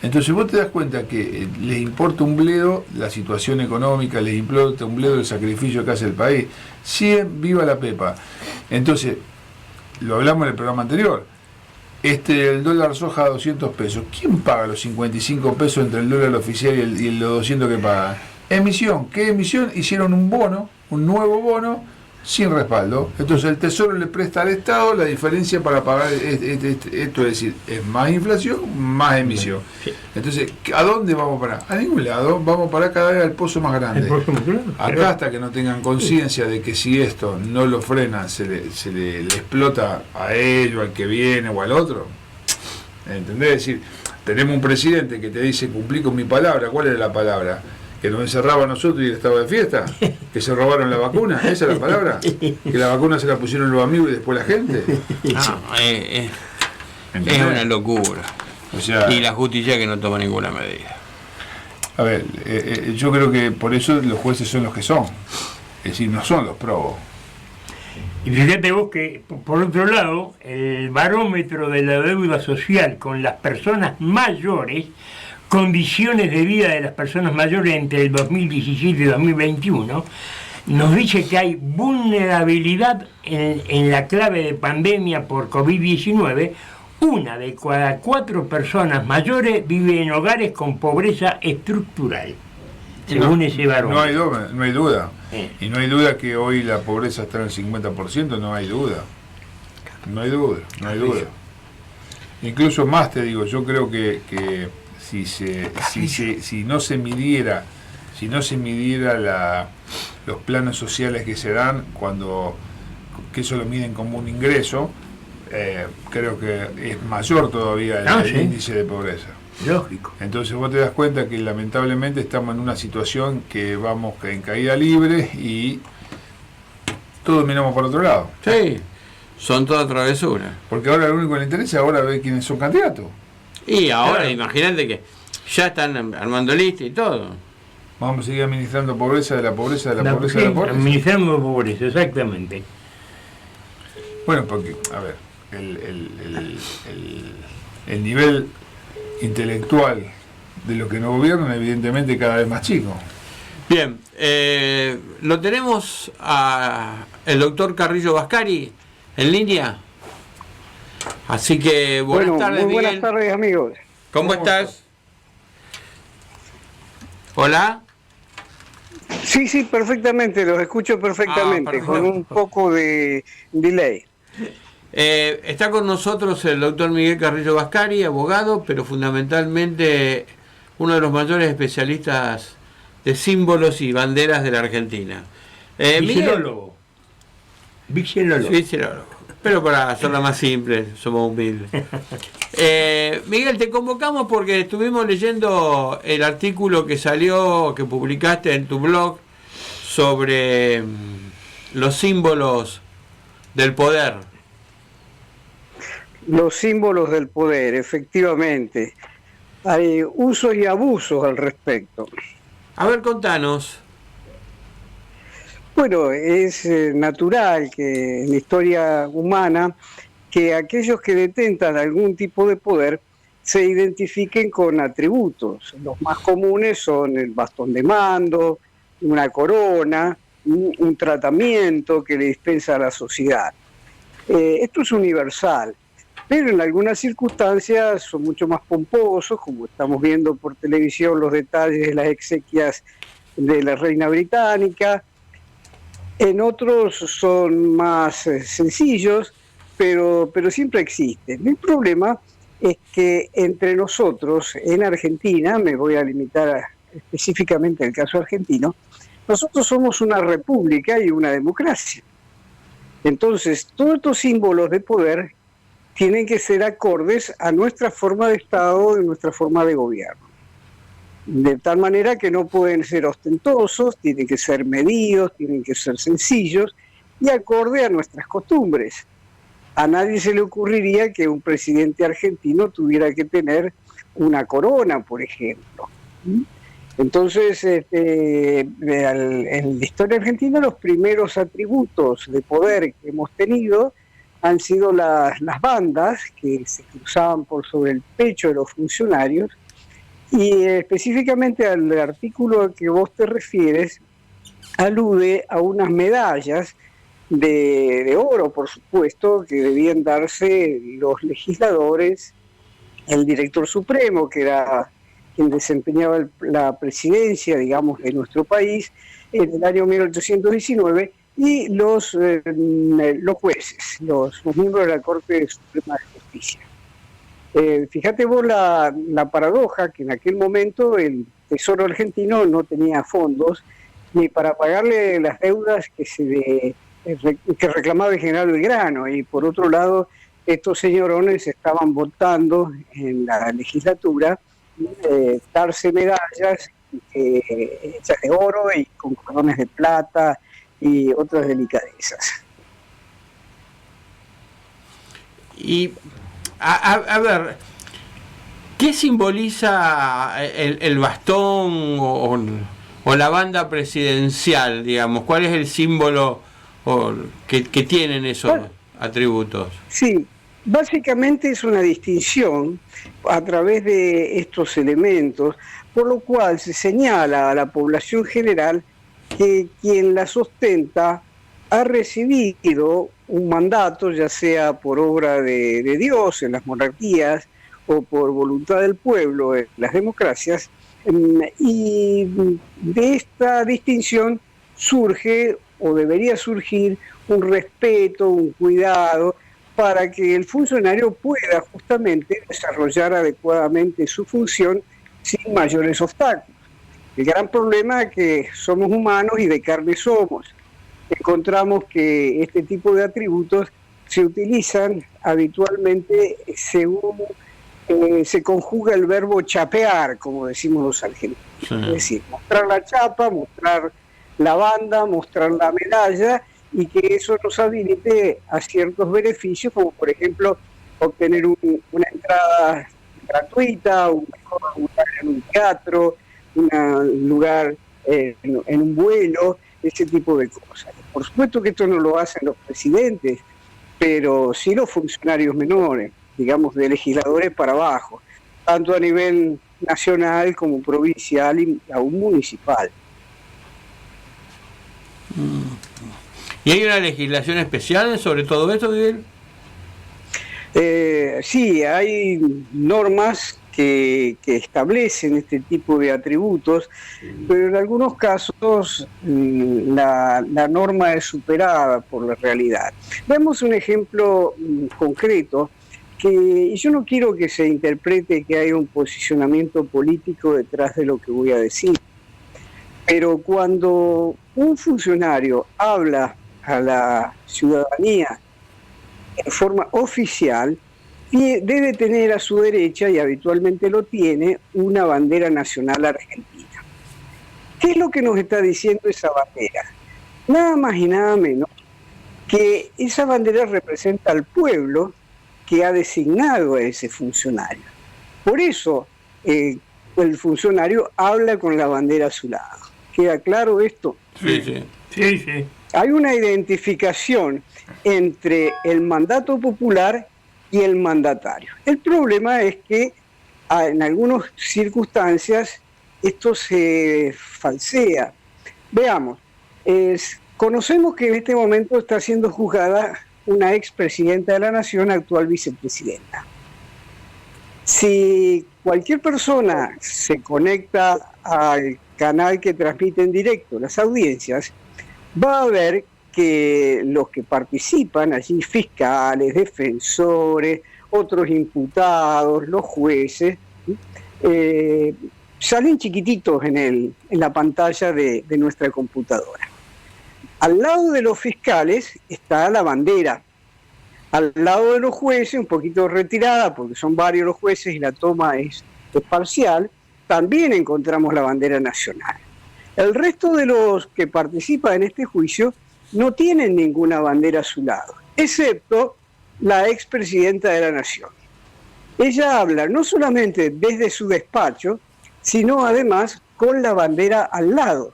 Entonces vos te das cuenta que les importa un bledo la situación económica, les importa un bledo el sacrificio que hace el país. Sí, viva la Pepa. Entonces, lo hablamos en el programa anterior, el dólar soja a 200 pesos. ¿Quién paga los 55 pesos entre el dólar oficial y los 200 que pagan? Emisión. ¿Qué emisión? Hicieron un bono, un nuevo bono, sin respaldo. Entonces el Tesoro le presta al Estado la diferencia para pagar esto, es decir, es más inflación, más emisión. Entonces, ¿a dónde vamos para? A ningún lado, vamos para cada vez al pozo más grande. Acá hasta que no tengan conciencia de que si esto no lo frenan, se le explota a ellos, al que viene o al otro. ¿Entendés? Es decir, tenemos un presidente que te dice cumplí con mi palabra. ¿Cuál era la palabra? Que nos encerraba a nosotros y él estaba de fiesta, que se robaron la vacuna, esa es la palabra, que la vacuna se la pusieron los amigos y después la gente. Es una locura. O sea, y la justicia que no toma ninguna medida. A ver, yo creo que por eso los jueces son los que son, es decir, no son los probos. Y fíjate vos que, por otro lado, el barómetro de la deuda social con las personas mayores, condiciones de vida de las personas mayores entre el 2017 y 2021, nos dice que hay vulnerabilidad en la clave de pandemia por COVID-19. Una de cada 4 personas mayores vive en hogares con pobreza estructural, según ese barómetro. No hay duda. Y no hay duda que hoy la pobreza está en el 50%, no hay duda. No hay duda. Incluso más te digo, yo creo que si no se midiera los planos sociales que se dan, que eso lo miden como un ingreso, creo que es mayor todavía el índice de pobreza. Lógico. Entonces vos te das cuenta que lamentablemente estamos en una situación que vamos en caída libre y todos miramos por otro lado. Sí, son toda travesura. Porque ahora lo único que le interesa ahora ver quiénes son candidatos. Y ahora Claro. imagínate que ya están armando lista y todo. Vamos a seguir administrando pobreza de la pobreza de la pobreza de la pobreza. Administrando pobreza, exactamente. Bueno, porque, a ver, el nivel intelectual de lo que nos gobiernan evidentemente cada vez más chico. Bien, lo tenemos a el doctor Carrillo Vascari en línea. Así que buenas tardes, muy buenas Miguel. tardes, amigos. ¿Cómo estás? Hola. Sí, perfectamente, los escucho perfectamente, perfecto. con un poco de delay. Está con nosotros el doctor Miguel Carrillo Vascari, abogado, pero fundamentalmente uno de los mayores especialistas de símbolos y banderas de la Argentina. Vicinólogo. Vicinólogo. Vicinólogo. Pero para hacerla más simple, somos humildes. Miguel, te convocamos porque estuvimos leyendo el artículo que salió, que publicaste en tu blog sobre los símbolos del poder. Los símbolos del poder, efectivamente. Hay usos y abusos al respecto. A ver, contanos. Bueno, es natural que en la historia humana que aquellos que detentan algún tipo de poder se identifiquen con atributos. Los más comunes son el bastón de mando, una corona, un tratamiento que le dispensa a la sociedad. Esto es universal, pero en algunas circunstancias son mucho más pomposos, como estamos viendo por televisión los detalles de las exequias de la reina británica. En otros son más sencillos, pero siempre existen. El problema es que entre nosotros, en Argentina, me voy a limitar específicamente al caso argentino, nosotros somos una república y una democracia. Entonces, todos estos símbolos de poder tienen que ser acordes a nuestra forma de Estado y nuestra forma de gobierno. De tal manera que no pueden ser ostentosos, tienen que ser medidos, tienen que ser sencillos y acorde a nuestras costumbres. A nadie se le ocurriría que un presidente argentino tuviera que tener una corona, por ejemplo. Entonces, en la historia argentina, los primeros atributos de poder que hemos tenido han sido las bandas que se cruzaban por sobre el pecho de los funcionarios. Y específicamente al artículo al que vos te refieres, alude a unas medallas de oro, por supuesto, que debían darse los legisladores, el director supremo, que era quien desempeñaba la presidencia, digamos, de nuestro país, en el año 1819, y los jueces, los miembros de la Corte Suprema de Justicia. Fíjate vos la paradoja que en aquel momento el Tesoro argentino no tenía fondos ni para pagarle las deudas que reclamaba el general Belgrano, y por otro lado estos señorones estaban votando en la legislatura darse medallas hechas de oro y con cordones de plata y otras delicadezas. Y a ver, ¿qué simboliza el bastón o la banda presidencial, digamos? ¿Cuál es el símbolo que tienen esos atributos? Sí, básicamente es una distinción a través de estos elementos, por lo cual se señala a la población general que quien la ostenta ha recibido un mandato, ya sea por obra de Dios en las monarquías o por voluntad del pueblo en las democracias, y de esta distinción surge o debería surgir un respeto, un cuidado, para que el funcionario pueda justamente desarrollar adecuadamente su función sin mayores obstáculos. El gran problema es que somos humanos y de carne somos. Encontramos que este tipo de atributos se utilizan habitualmente según se conjuga el verbo chapear, como decimos los argentinos. Sí. Es decir, mostrar la chapa, mostrar la banda, mostrar la medalla, y que eso nos habilite a ciertos beneficios, como por ejemplo obtener una entrada gratuita, un mejor lugar en un teatro, un lugar en un vuelo, ese tipo de cosas. Por supuesto que esto no lo hacen los presidentes, pero sí los funcionarios menores, digamos de legisladores para abajo, tanto a nivel nacional como provincial y aún municipal. ¿Y hay una legislación especial sobre todo esto, Miguel? Sí, hay normas que establecen este tipo de atributos, pero en algunos casos la norma es superada por la realidad. Veamos un ejemplo concreto, y yo no quiero que se interprete que hay un posicionamiento político detrás de lo que voy a decir, pero cuando un funcionario habla a la ciudadanía en forma oficial, debe tener a su derecha, y habitualmente lo tiene, una bandera nacional argentina. ¿Qué es lo que nos está diciendo esa bandera? Nada más y nada menos que esa bandera representa al pueblo que ha designado a ese funcionario. Por eso el funcionario habla con la bandera a su lado. ¿Queda claro esto? Sí, sí. Sí, sí. Hay una identificación entre el mandato popular y el mandatario. El problema es que en algunas circunstancias esto se falsea. Veamos, conocemos que en este momento está siendo juzgada una expresidenta de la Nación, actual vicepresidenta. Si cualquier persona se conecta al canal que transmite en directo las audiencias, va a ver que los que participan allí, fiscales, defensores, otros imputados, los jueces, salen chiquititos en la pantalla de nuestra computadora. Al lado de los fiscales está la bandera. Al lado de los jueces, un poquito retirada, porque son varios los jueces y la toma es parcial, también encontramos la bandera nacional. El resto de los que participan en este juicio no tienen ninguna bandera a su lado, excepto la expresidenta de la Nación. Ella habla no solamente desde su despacho, sino además con la bandera al lado,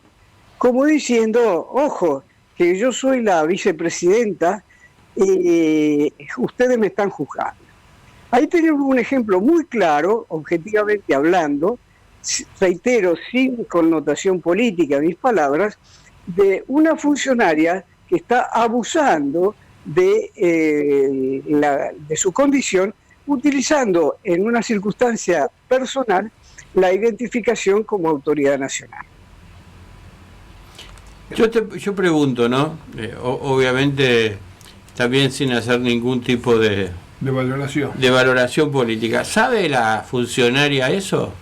como diciendo, ojo, que yo soy la vicepresidenta y ustedes me están juzgando. Ahí tenemos un ejemplo muy claro, objetivamente hablando, reitero, sin connotación política mis palabras, de una funcionaria que está abusando de su condición, utilizando en una circunstancia personal la identificación como autoridad nacional. Yo pregunto, ¿no? Obviamente también sin hacer ningún tipo de valoración política. ¿Sabe la funcionaria eso?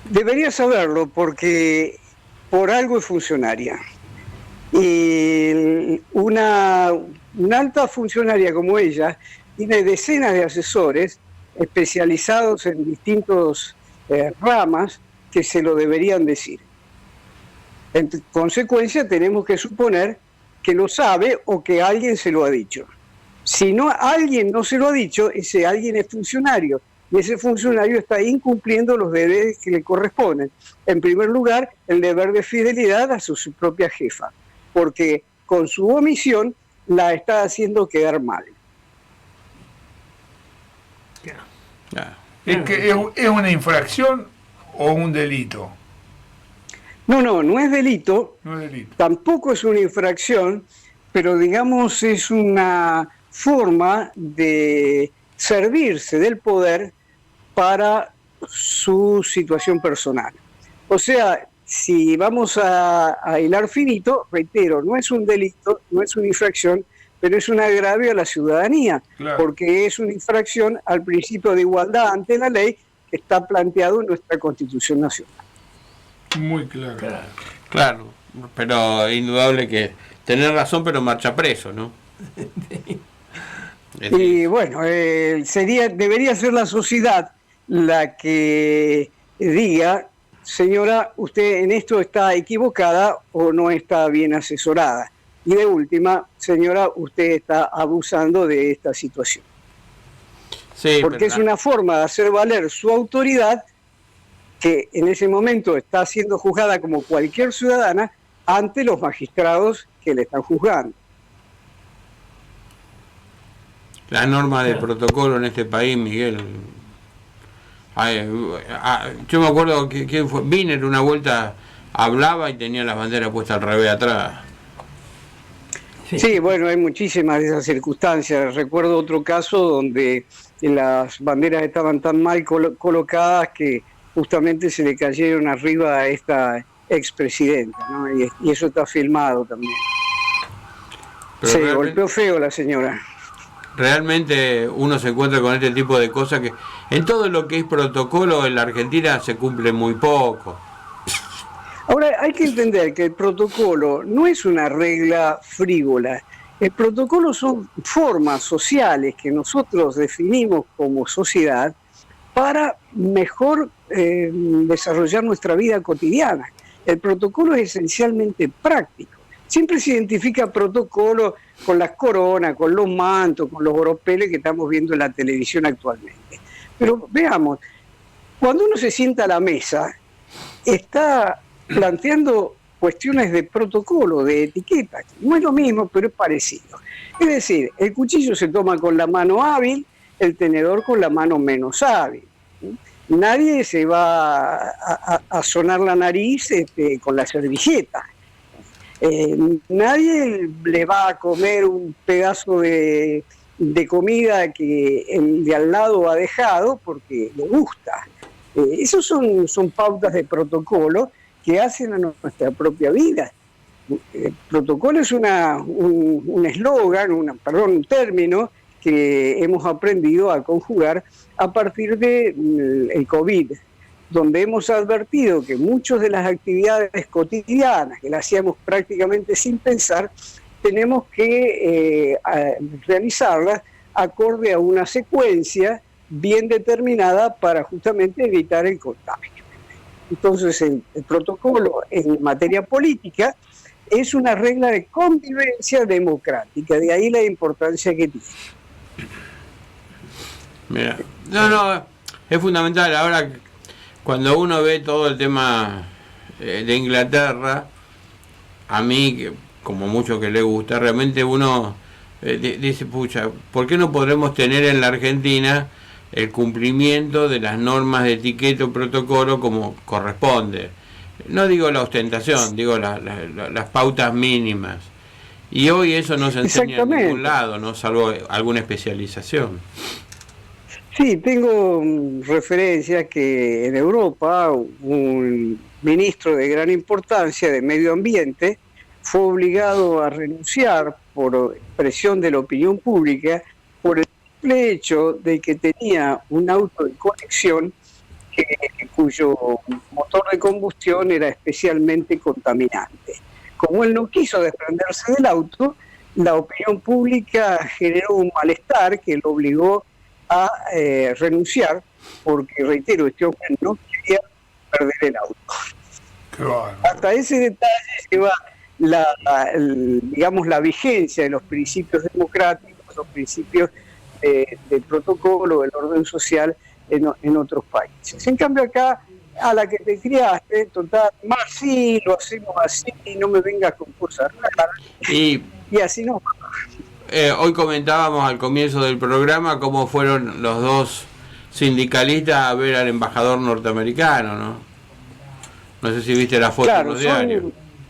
Debería saberlo porque por algo es funcionaria. Y una alta funcionaria como ella tiene decenas de asesores especializados en distintas ramas que se lo deberían decir. En consecuencia, tenemos que suponer que lo sabe o que alguien se lo ha dicho. Si no, alguien no se lo ha dicho, ese alguien es funcionario. Y ese funcionario está incumpliendo los deberes que le corresponden. En primer lugar, el deber de fidelidad a su propia jefa, porque con su omisión la está haciendo quedar mal. ¿Es que es una infracción o un delito? No es delito, No es delito. tampoco es una infracción, pero digamos es una forma de servirse del poder para su situación personal. O sea, si vamos a hilar finito, reitero, no es un delito, no es una infracción, pero es un agravio a la ciudadanía, Claro. porque es una infracción al principio de igualdad ante la ley que está planteado en nuestra Constitución Nacional. Muy claro. Claro, pero indudable que tener razón, pero marcha preso, ¿no? Y bueno, debería ser la sociedad la que diga, señora, usted en esto está equivocada o no está bien asesorada. Y de última, señora, usted está abusando de esta situación. Sí, porque es una forma de hacer valer su autoridad, que en ese momento está siendo juzgada como cualquier ciudadana ante los magistrados que le están juzgando. La norma de protocolo en este país, Miguel. Yo me acuerdo que quién fue, Wiener una vuelta hablaba y tenía las banderas puestas al revés atrás. Sí, bueno, hay muchísimas de esas circunstancias. Recuerdo otro caso donde las banderas estaban tan mal colocadas que justamente se le cayeron arriba a esta expresidenta, ¿no? Y eso está filmado también. Pero se golpeó feo la señora. Realmente uno se encuentra con este tipo de cosas que en todo lo que es protocolo en la Argentina se cumple muy poco. Ahora, hay que entender que el protocolo no es una regla frívola. El protocolo son formas sociales que nosotros definimos como sociedad para mejor desarrollar nuestra vida cotidiana. El protocolo es esencialmente práctico. Siempre se identifica protocolo con las coronas, con los mantos, con los oropeles que estamos viendo en la televisión actualmente. Pero veamos, cuando uno se sienta a la mesa, está planteando cuestiones de protocolo, de etiqueta. No es lo mismo, pero es parecido. Es decir, el cuchillo se toma con la mano hábil, el tenedor con la mano menos hábil. Nadie se va a sonar la nariz con la servilleta. Nadie le va a comer un pedazo de comida que el de al lado ha dejado porque le gusta. Esos son pautas de protocolo que hacen a nuestra propia vida. El protocolo es un eslogan, un término que hemos aprendido a conjugar a partir del COVID, donde hemos advertido que muchas de las actividades cotidianas que las hacíamos prácticamente sin pensar, tenemos que realizarlas acorde a una secuencia bien determinada para justamente evitar el contagio. Entonces, el protocolo en materia política es una regla de convivencia democrática, de ahí la importancia que tiene. Mira, no, es fundamental. Ahora, cuando uno ve todo el tema de Inglaterra, a mí, como mucho que le gusta, realmente uno dice, pucha, ¿por qué no podremos tener en la Argentina el cumplimiento de las normas de etiqueta o protocolo como corresponde? No digo la ostentación, digo las pautas mínimas. Y hoy eso no se enseña en ningún lado, no, salvo alguna especialización. Sí, tengo referencia que en Europa un ministro de gran importancia de medio ambiente fue obligado a renunciar por presión de la opinión pública por el simple hecho de que tenía un auto de conexión cuyo motor de combustión era especialmente contaminante. Como él no quiso desprenderse del auto, la opinión pública generó un malestar que lo obligó a renunciar, porque, reitero, este hombre no quería perder el auto. Hasta ese detalle lleva la vigencia de los principios democráticos, los principios del protocolo, del orden social en otros países. En cambio acá, a la que te criaste, total, más sí, lo hacemos así, no me vengas con cosas raras, y así no. Hoy comentábamos al comienzo del programa cómo fueron los dos sindicalistas a ver al embajador norteamericano, ¿no? No sé si viste la foto en los diarios.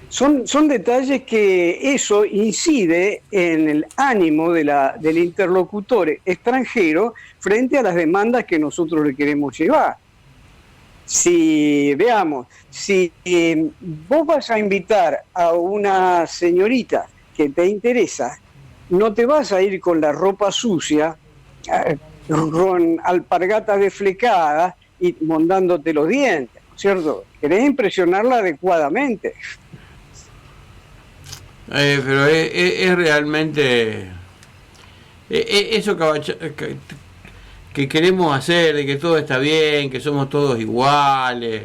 Son detalles que eso incide en el ánimo del interlocutor extranjero frente a las demandas que nosotros le queremos llevar. Si vos vas a invitar a una señorita que te interesa, no te vas a ir con la ropa sucia, con alpargatas desflecadas y mondándote los dientes, ¿no es cierto? Querés impresionarla adecuadamente. Pero es realmente Eso que queremos hacer, de que todo está bien, que somos todos iguales,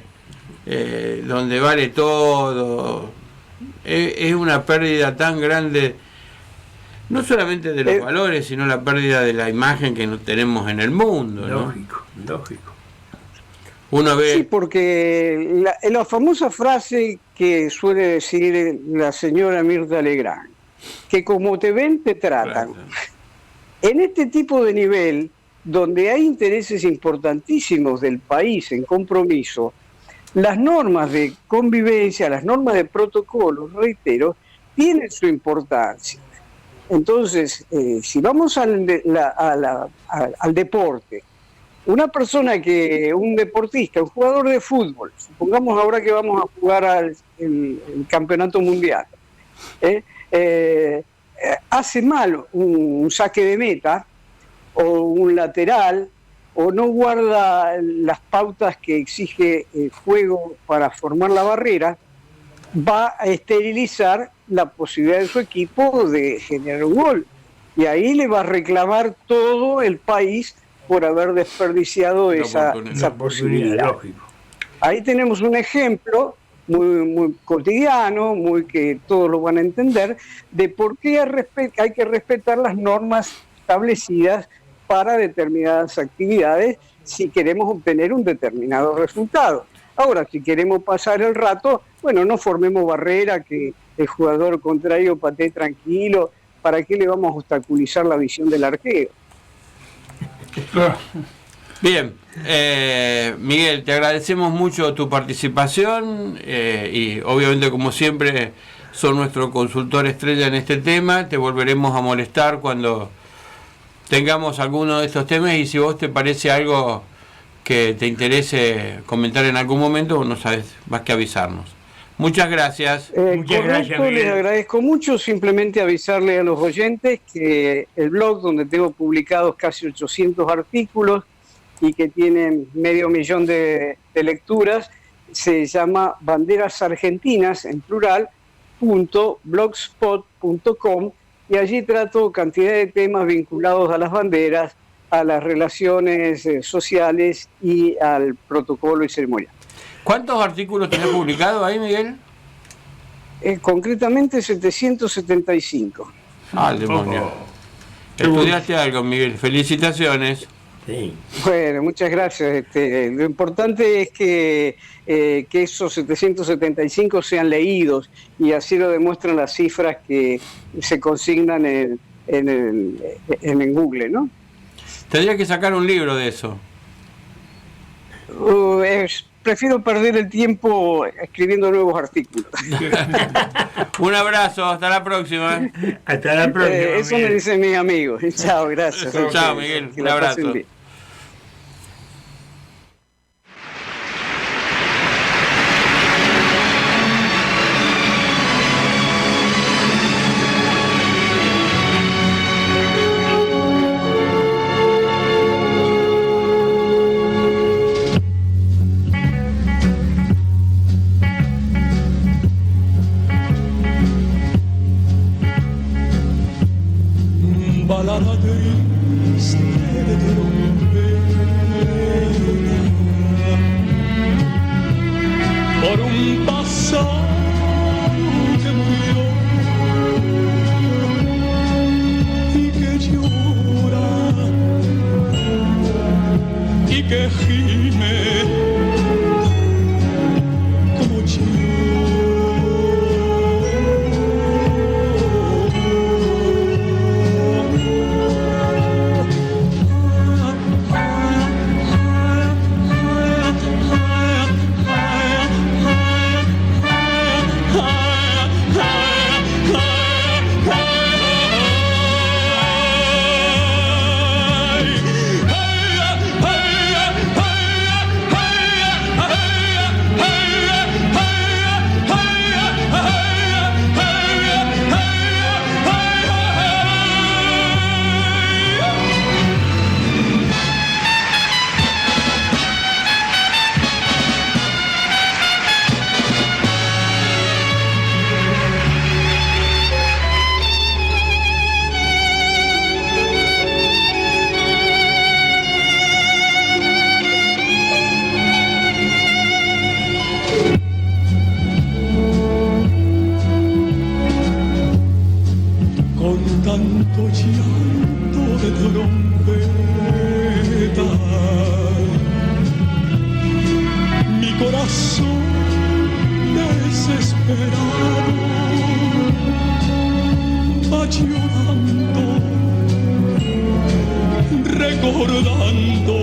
donde vale todo, es una pérdida tan grande, no solamente de los valores, sino la pérdida de la imagen que tenemos en el mundo, ¿no? Lógico. Uno ve... Sí, porque la famosa frase que suele decir la señora Mirta Legrand, que como te ven, te tratan. Claro. En este tipo de nivel, donde hay intereses importantísimos del país en compromiso, las normas de convivencia, las normas de protocolo, reitero, tienen su importancia. Entonces, si vamos al deporte, un deportista, un jugador de fútbol, supongamos ahora que vamos a jugar el campeonato mundial, hace mal un saque de meta o un lateral, o no guarda las pautas que exige el juego para formar la barrera, va a esterilizar la posibilidad de su equipo de generar un gol. Y ahí le va a reclamar todo el país por haber desperdiciado esa posibilidad. Lógico. Ahí tenemos un ejemplo muy cotidiano, muy que todos lo van a entender, de por qué hay que respetar las normas establecidas para determinadas actividades si queremos obtener un determinado resultado. Ahora, si queremos pasar el rato, bueno, no formemos barrera, que el jugador contrario patee tranquilo. ¿Para qué le vamos a obstaculizar la visión del arquero? Bien, Miguel, te agradecemos mucho tu participación y obviamente, como siempre, son nuestro consultor estrella en este tema. Te volveremos a molestar cuando tengamos alguno de estos temas, y si vos te parece algo que te interese comentar en algún momento, no sabes más que avisarnos. Muchas gracias. Muchas gracias, Miguel. Les agradezco mucho. Simplemente avisarle a los oyentes que el blog, donde tengo publicados casi 800 artículos y que tienen 500.000 de lecturas, se llama Banderas Argentinas, en plural, .blogspot.com, y allí trato cantidad de temas vinculados a las banderas, a las relaciones sociales y al protocolo y ceremonia. ¿Cuántos artículos tenés publicados ahí, Miguel? Concretamente 775. Ah, demonio. Estudiaste algo, Miguel. Felicitaciones. Sí. Bueno, muchas gracias. Lo importante es que esos 775 sean leídos, y así lo demuestran las cifras que se consignan en Google, ¿no? Tendría que sacar un libro de eso. Prefiero perder el tiempo escribiendo nuevos artículos. Un abrazo, hasta la próxima. Hasta la próxima. Eso me dicen mis amigos. Chao, gracias. Chao, Miguel. Que Un la abrazo. pasen bien. Balada değil istedim llanto de trompeta, mi corazón desesperado va llorando, recordando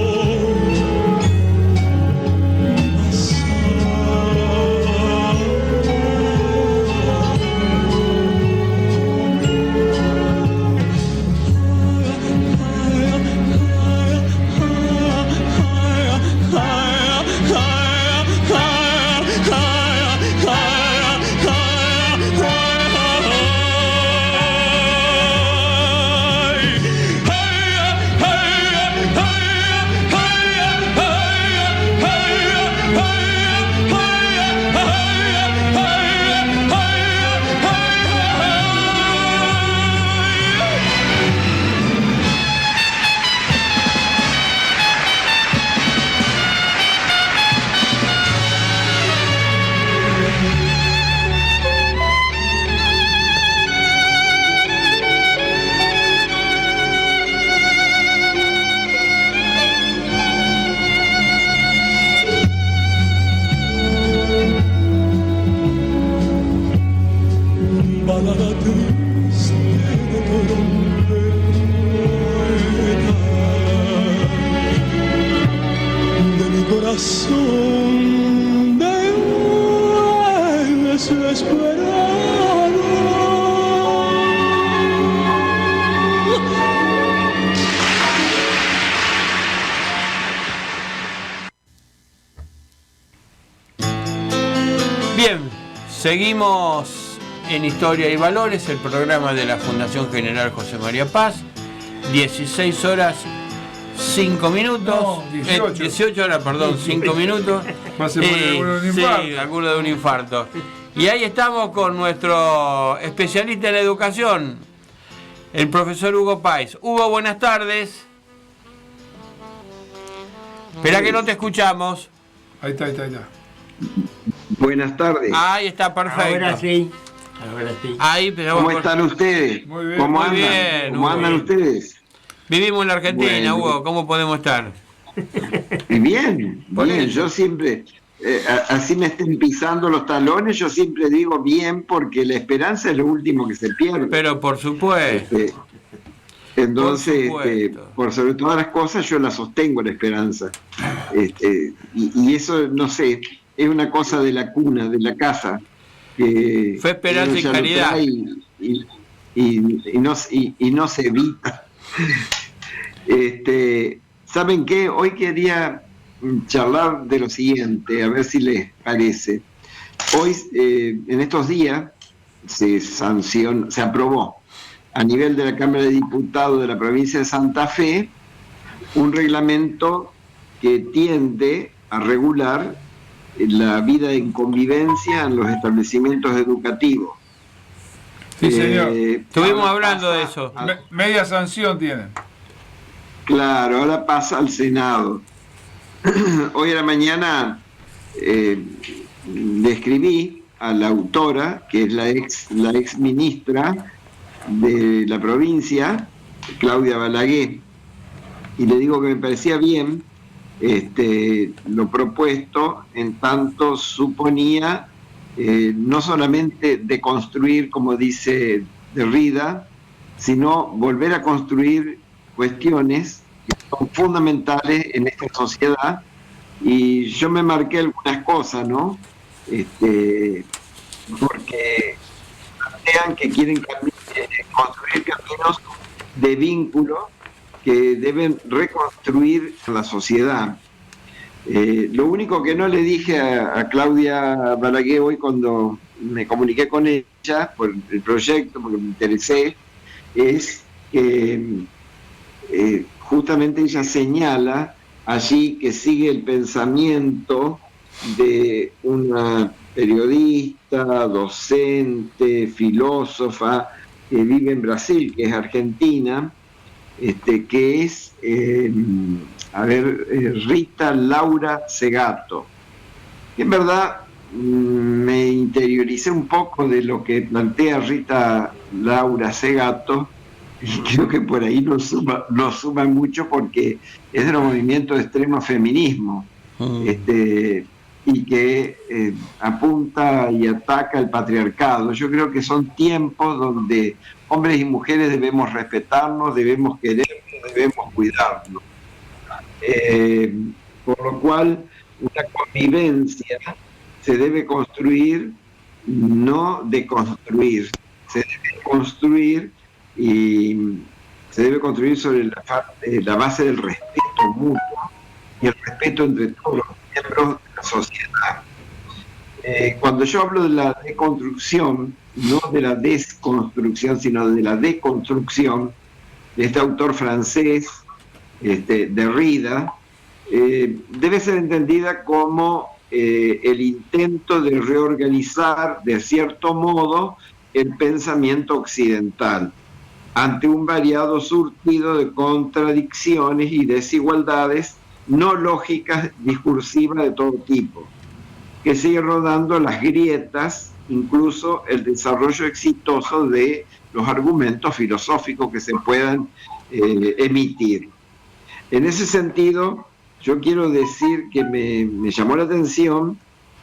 Seguimos en Historia y Valores, el programa de la Fundación General José María Paz. 16 horas 5 minutos. No, 18 horas, perdón, 5 minutos. Más se pone alguno de un infarto. Sí, alguno de un infarto. Y ahí estamos con nuestro especialista en educación, el profesor Hugo Páez. Hugo, buenas tardes. Espera que no te escuchamos. Ahí está. Buenas tardes. Ahí está, perfecto. Ahora sí. Ahí, pero ¿Cómo están ustedes? Muy bien. ¿Cómo Muy andan? bien, ¿Cómo andan Hugo. ustedes? Vivimos en la Argentina, Bueno. Hugo, ¿cómo podemos estar? Bien, Por bien. eso. Yo siempre, así me estén pisando los talones, yo siempre digo bien porque la esperanza es lo último que se pierde. Pero por supuesto. Entonces, Por supuesto. por sobre todas las cosas, yo la sostengo la esperanza. Y eso, no sé, es una cosa de la cuna, de la casa. Que Fue esperanza uno y ya lo caridad. trae y no se evita. ¿Saben qué? Hoy quería charlar de lo siguiente, a ver si les parece. Hoy, en estos días, se aprobó a nivel de la Cámara de Diputados de la provincia de Santa Fe un reglamento que tiende a regular la vida en convivencia en los establecimientos educativos. Sí, señor. Estuvimos Ahora hablando de pasa eso. Media sanción tienen. Claro, ahora pasa al Senado. Hoy a la mañana le escribí a la autora, que es la ex ministra de la provincia, Claudia Balaguer, y le digo que me parecía bien lo propuesto, en tanto suponía no solamente deconstruir, como dice Derrida, sino volver a construir cuestiones que son fundamentales en esta sociedad. Y yo me marqué algunas cosas, ¿no? Porque plantean que quieren construir caminos de vínculo que deben reconstruir la sociedad. Lo único que no le dije a Claudia Balaguer hoy cuando me comuniqué con ella por el proyecto, porque me interesé, es que justamente ella señala allí que sigue el pensamiento de una periodista, docente, filósofa que vive en Brasil, que es argentina, que es Rita Laura Segato. En verdad me interioricé un poco de lo que plantea Rita Laura Segato y creo que por ahí no suma mucho porque es de los movimientos de extremo feminismo, y que apunta y ataca el patriarcado. Yo creo que son tiempos donde hombres y mujeres debemos respetarnos, debemos querernos, debemos cuidarnos. Por lo cual, una convivencia se debe construir, no deconstruir. Se debe construir y se debe construir sobre la base del respeto mutuo y el respeto entre todos los miembros de la sociedad. Cuando yo hablo de la deconstrucción, no de la desconstrucción, sino de la deconstrucción, de este autor francés, Derrida, debe ser entendida como el intento de reorganizar, de cierto modo, el pensamiento occidental ante un variado surtido de contradicciones y desigualdades no lógicas, discursivas de todo tipo, que sigue rodando las grietas, incluso el desarrollo exitoso de los argumentos filosóficos que se puedan emitir. En ese sentido, yo quiero decir que me llamó la atención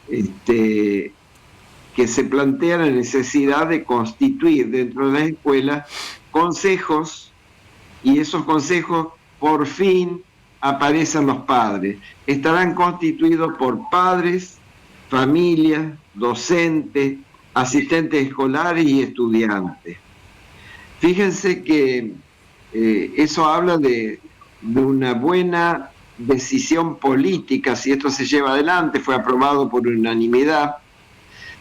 que se plantea la necesidad de constituir dentro de las escuelas consejos, y esos consejos por fin aparecen los padres. Estarán constituidos por padres, familias, docentes, asistentes escolares y estudiantes. Fíjense que eso habla de una buena decisión política, si esto se lleva adelante, fue aprobado por unanimidad.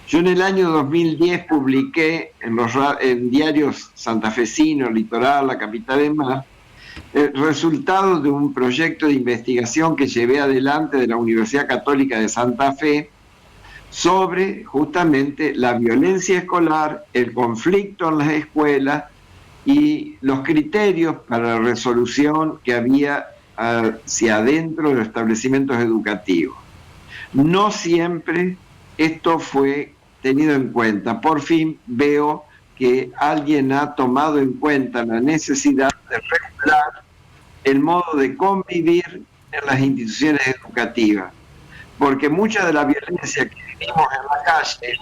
Yo en el año 2010 publiqué en diarios santafesinos, Litoral, La Capital del Mar, el resultado de un proyecto de investigación que llevé adelante de la Universidad Católica de Santa Fe sobre justamente la violencia escolar, el conflicto en las escuelas y los criterios para la resolución que había hacia adentro de los establecimientos educativos. No siempre esto fue tenido en cuenta. Por fin veo que alguien ha tomado en cuenta la necesidad de regular el modo de convivir en las instituciones educativas, porque mucha de la violencia que vivimos en la calle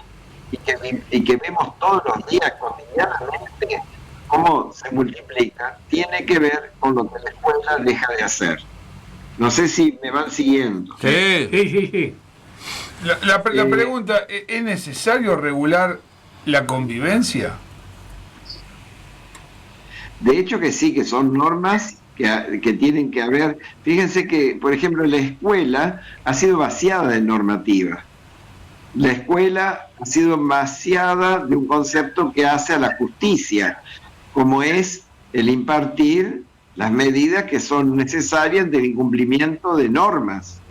y que vemos todos los días cotidianamente, cómo se multiplica, tiene que ver con lo que la escuela deja de hacer. No sé si me van siguiendo. Sí. La pregunta, ¿es necesario regular la convivencia? De hecho que sí, que son normas que tienen que haber. Fíjense que, por ejemplo, la escuela ha sido vaciada de normativa. La escuela ha sido vaciada de un concepto que hace a la justicia, como es el impartir las medidas que son necesarias del incumplimiento de normas.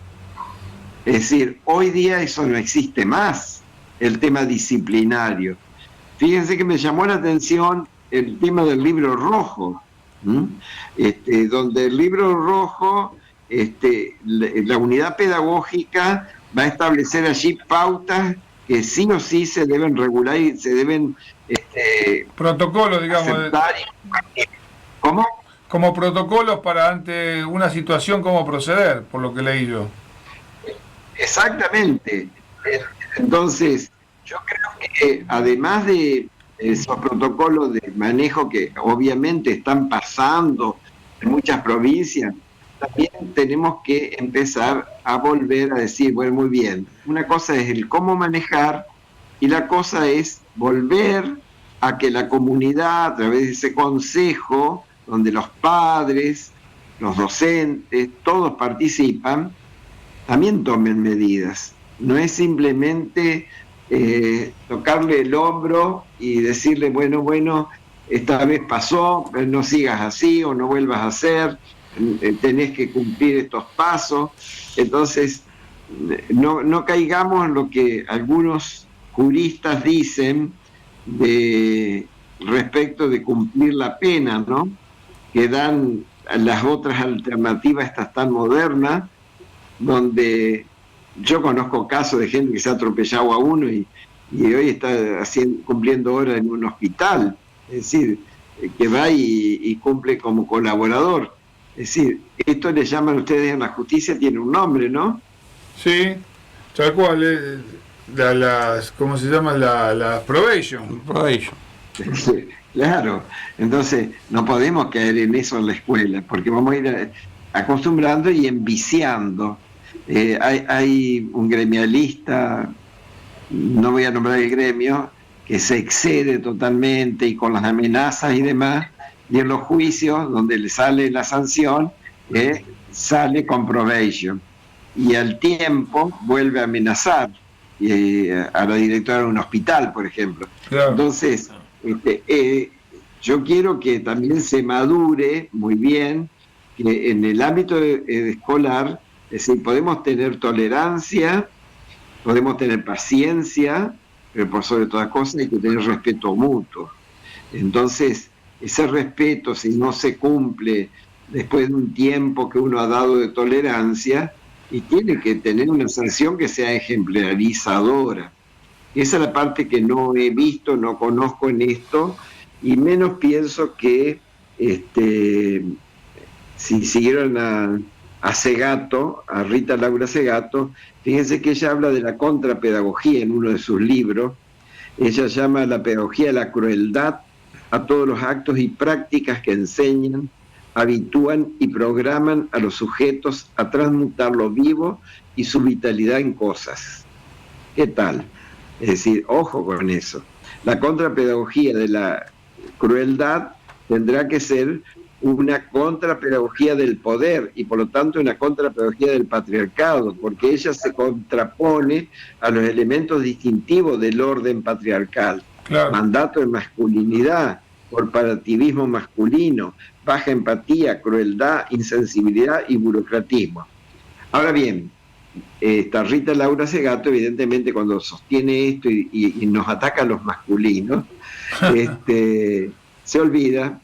Es decir, hoy día eso no existe más, el tema disciplinario. Fíjense que me llamó la atención el tema del libro rojo, donde el libro rojo, la unidad pedagógica va a establecer allí pautas que sí o sí se deben regular y se deben protocolos, digamos. Aceptar ¿Cómo? Como protocolos para ante una situación, cómo proceder, por lo que leí yo. Exactamente. Entonces, yo creo que además de esos protocolos de manejo que obviamente están pasando en muchas provincias, también tenemos que empezar a volver a decir, bueno, muy bien, una cosa es el cómo manejar y la cosa es volver a que la comunidad, a través de ese consejo, donde los padres, los docentes, todos participan, también tomen medidas. No es simplemente tocarle el hombro y decirle, bueno, esta vez pasó, no sigas así o no vuelvas a hacer, tenés que cumplir estos pasos. Entonces, no caigamos en lo que algunos juristas dicen respecto de cumplir la pena, ¿no? Que dan las otras alternativas, estas tan modernas, donde yo conozco casos de gente que se ha atropellado a uno y hoy está cumpliendo horas en un hospital. Es decir, que va y cumple como colaborador. Es decir, esto le llaman ustedes en la justicia, tiene un nombre, ¿no? Sí, tal cual, ¿cómo se llama? La probation. Claro, entonces no podemos caer en eso en la escuela, porque vamos a ir acostumbrando y enviciando. Hay un gremialista, no voy a nombrar el gremio, que se excede totalmente y con las amenazas y demás, y en los juicios donde le sale la sanción, sale con probation, y al tiempo vuelve a amenazar a la directora de un hospital, por ejemplo. Claro. Entonces, yo quiero que también se madure muy bien, que en el ámbito escolar, es decir, podemos tener tolerancia, podemos tener paciencia, pero por sobre todas cosas hay que tener respeto mutuo. Entonces, ese respeto, si no se cumple después de un tiempo que uno ha dado de tolerancia, y tiene que tener una sanción que sea ejemplarizadora. Esa es la parte que no he visto, no conozco en esto, y menos pienso que si siguieron a Segato, a Rita Laura Segato, fíjense que ella habla de la contrapedagogía en uno de sus libros. Ella llama la pedagogía de la crueldad a todos los actos y prácticas que enseñan, habitúan y programan a los sujetos a transmutar lo vivo y su vitalidad en cosas. ¿Qué tal? Es decir, ojo con eso. La contrapedagogía de la crueldad tendrá que ser una contrapedagogía del poder y por lo tanto una contrapedagogía del patriarcado, porque ella se contrapone a los elementos distintivos del orden patriarcal. Claro. Mandato de masculinidad, corporativismo masculino, baja empatía, crueldad, insensibilidad y burocratismo. Ahora bien, esta Rita Laura Segato, evidentemente, cuando sostiene esto y nos ataca a los masculinos, se olvida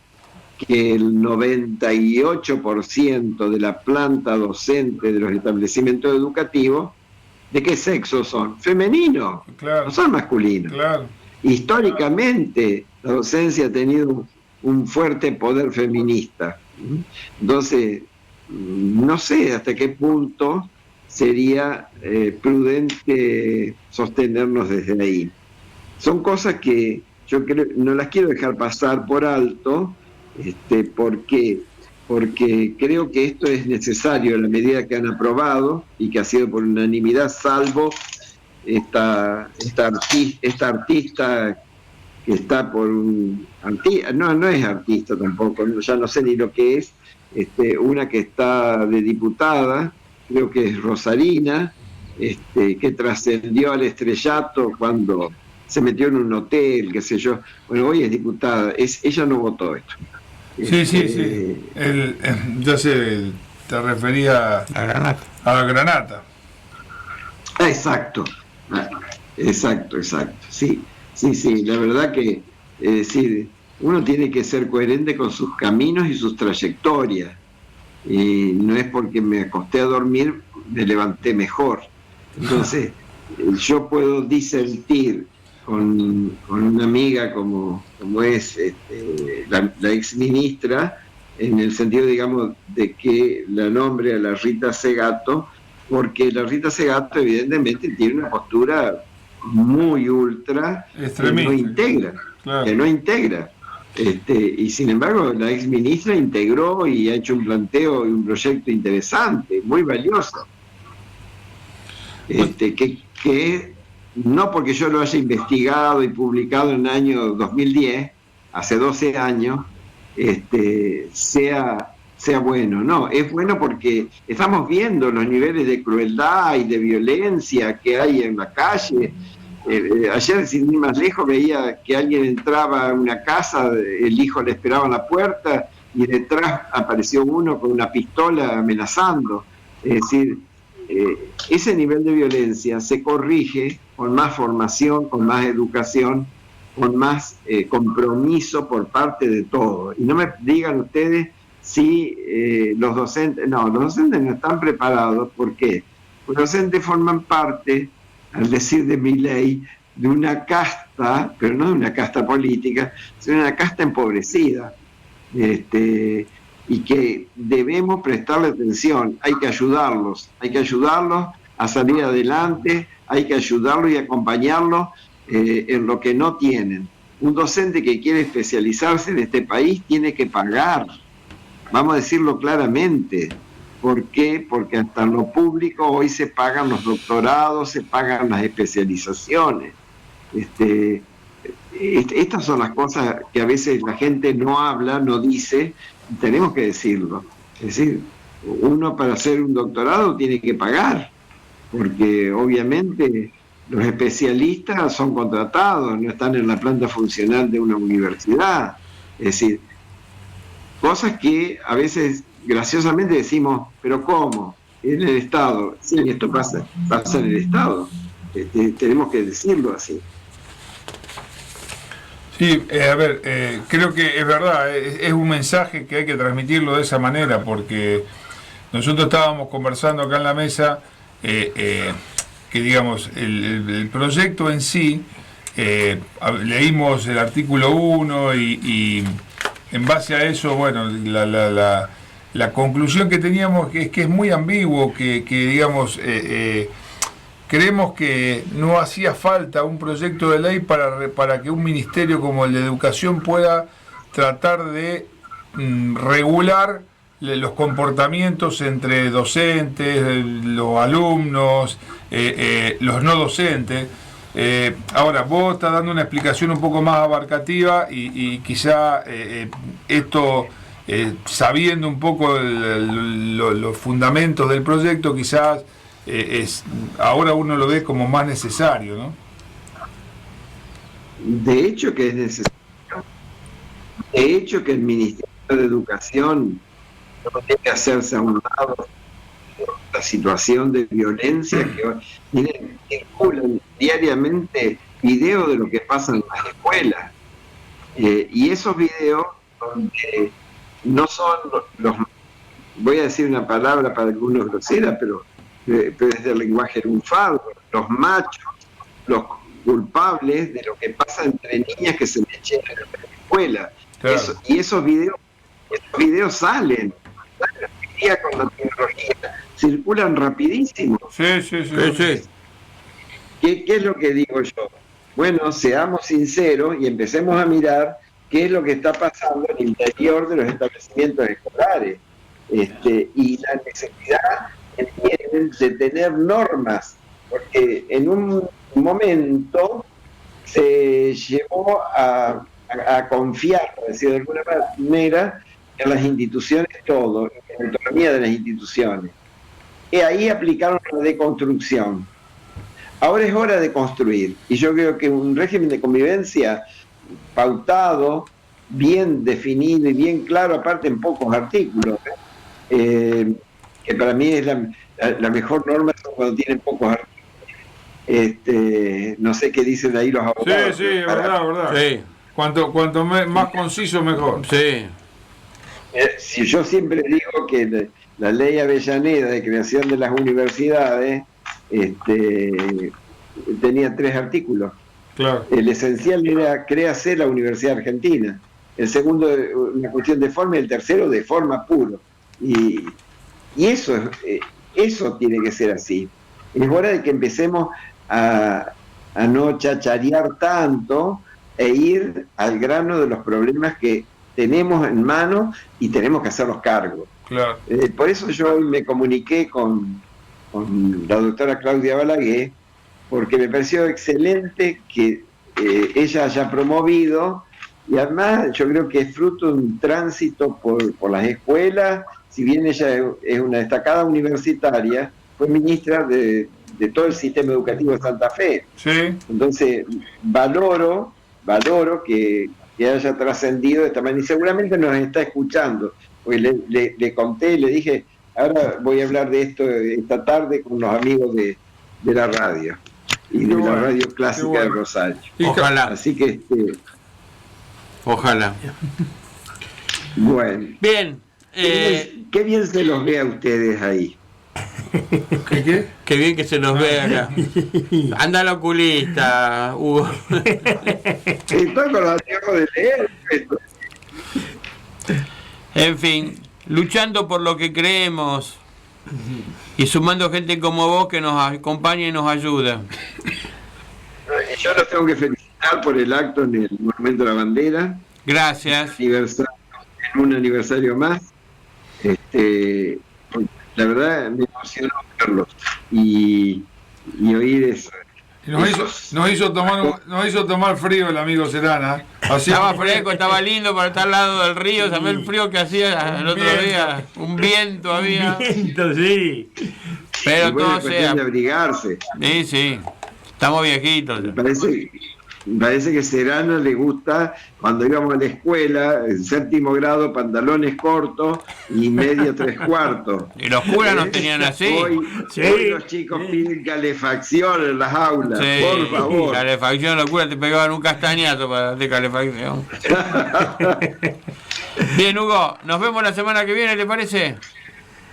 que el 98% de la planta docente de los establecimientos educativos, ¿de qué sexo son? Femeninos, claro. No son masculinos. Claro. Históricamente, la docencia ha tenido un fuerte poder feminista. Entonces, no sé hasta qué punto sería prudente sostenernos desde ahí. Son cosas que yo creo, no las quiero dejar pasar por alto, porque creo que esto es necesario en la medida que han aprobado y que ha sido por unanimidad, salvo esta artista que está por un no es artista tampoco, ya no sé ni lo que es, una que está de diputada, creo que es Rosarina, que trascendió al estrellato cuando se metió en un hotel, qué sé yo. Bueno, hoy es diputada, ella no votó esto. Sí. Ya sé, te refería a Granata. Exacto. Sí, la verdad que, es decir, uno tiene que ser coherente con sus caminos y sus trayectorias. Y no es porque me acosté a dormir, me levanté mejor. Entonces, yo puedo disentir con una amiga como es la ex ministra, en el sentido, digamos, de que la nombre a la Rita Segato, porque la Rita Segato evidentemente tiene una postura muy ultra, que no integra, claro. Y sin embargo la ex ministra integró y ha hecho un planteo y un proyecto interesante, muy valioso, que no porque yo lo haya investigado y publicado en el año 2010, hace 12 años, sea bueno. No, es bueno porque estamos viendo los niveles de crueldad y de violencia que hay en la calle. Ayer, sin ir más lejos, veía que alguien entraba a una casa, el hijo le esperaba en la puerta y detrás apareció uno con una pistola amenazando. Es decir, ese nivel de violencia se corrige con más formación, con más educación, con más compromiso por parte de todos. Y no me digan ustedes si los docentes no están preparados. ¿Por qué? Los docentes forman parte, al decir de Milei, de una casta, pero no de una casta política, sino de una casta empobrecida, y que debemos prestarle atención. Hay que ayudarlos a salir adelante, hay que ayudarlos y acompañarlos en lo que no tienen. Un docente que quiere especializarse en este país tiene que pagar, vamos a decirlo claramente. ¿Por qué? Porque hasta en lo público hoy se pagan los doctorados, se pagan las especializaciones. Estas son las cosas que a veces la gente no habla, no dice, y tenemos que decirlo. Es decir, uno para hacer un doctorado tiene que pagar, porque obviamente los especialistas son contratados, no están en la planta funcional de una universidad. Es decir, cosas que a veces graciosamente decimos, pero ¿cómo? En el Estado. Sí, esto pasa en el Estado. Tenemos que decirlo así. Sí, a ver, creo que es verdad, es un mensaje que hay que transmitirlo de esa manera, porque nosotros estábamos conversando acá en la mesa que, digamos, el proyecto en sí, leímos el artículo 1 y en base a eso, bueno, la conclusión que teníamos es que es muy ambiguo, que digamos, creemos que no hacía falta un proyecto de ley para que un ministerio como el de Educación pueda tratar de regular los comportamientos entre docentes, los alumnos, los no docentes. Ahora, vos estás dando una explicación un poco más abarcativa y quizá esto, sabiendo un poco los fundamentos del proyecto, quizás ahora uno lo ve como más necesario, ¿no? De hecho que es necesario. De hecho que el Ministerio de Educación no tiene que hacerse a un lado de la situación de violencia que circulan diariamente videos de lo que pasa en las escuelas. Y esos videos donde no son los, voy a decir una palabra para algunos grosera, pero es del lenguaje lunfardo, los machos, los culpables de lo que pasa entre niñas que se mechean en la escuela. Claro. Y esos videos salen hoy día con la tecnología, circulan rapidísimo. Sí. ¿Qué es lo que digo yo? Bueno, seamos sinceros y empecemos a mirar qué es lo que está pasando en el interior de los establecimientos escolares, y la necesidad de tener normas, porque en un momento se llevó a confiar, por decirlo de alguna manera, en las instituciones todo, en la autonomía de las instituciones. Y ahí aplicaron la deconstrucción. Ahora es hora de construir, y yo creo que un régimen de convivencia pautado, bien definido y bien claro, aparte en pocos artículos, que para mí es la mejor norma cuando tienen pocos artículos. No sé qué dicen ahí los abogados. Sí, verdad. Sí. Cuanto más conciso, mejor. Sí. Si yo siempre digo que la ley Avellaneda de creación de las universidades tenía 3 artículos. Claro. El esencial era créase la Universidad Argentina. El segundo, una cuestión de forma, y el tercero, de forma puro. Y eso tiene que ser así. Es hora de que empecemos a no chacharear tanto e ir al grano de los problemas que tenemos en mano y tenemos que hacerlos cargo. Claro. Por eso yo hoy me comuniqué con la doctora Claudia Balaguer, porque me pareció excelente que ella haya promovido, y además yo creo que es fruto de un tránsito por las escuelas. Si bien ella es una destacada universitaria, fue ministra de todo el sistema educativo de Santa Fe. Sí. Entonces valoro que haya trascendido de esta manera, y seguramente nos está escuchando, porque le conté, le dije, ahora voy a hablar de esto esta tarde con los amigos de la radio y de la radio clásica de Rosario. Ojalá. Así que ojalá. Bueno. Bien. Qué bien se los ve a ustedes ahí. ¿Qué? Qué bien que se nos ve acá. Anda al oculista, Hugo. Estoy con los anteojos de leer. En fin, luchando por lo que creemos y sumando gente como vos que nos acompaña y nos ayuda. Yo los tengo que felicitar por el acto en el Monumento a la Bandera. Gracias. En un aniversario más. La verdad me emocionó verlos y oír eso. Nos hizo tomar frío el amigo Serana. Así Estaba fresco, estaba lindo para estar al lado del río. ¿Sabés el frío que hacía el otro día? Un viento había. Viento, sí. Pero y bueno, todo es cuestión sea. de abrigarse. Sí, sí. Estamos viejitos. Me parece que Serana le gusta cuando íbamos a la escuela, en séptimo grado, pantalones cortos y medio 3/4. Y los curas nos tenían así. Hoy Sí. los chicos piden calefacción en las aulas, Sí, por favor. calefacción, los curas te pegaban un castañazo para darte calefacción. Bien, Hugo, nos vemos la semana que viene, ¿te parece?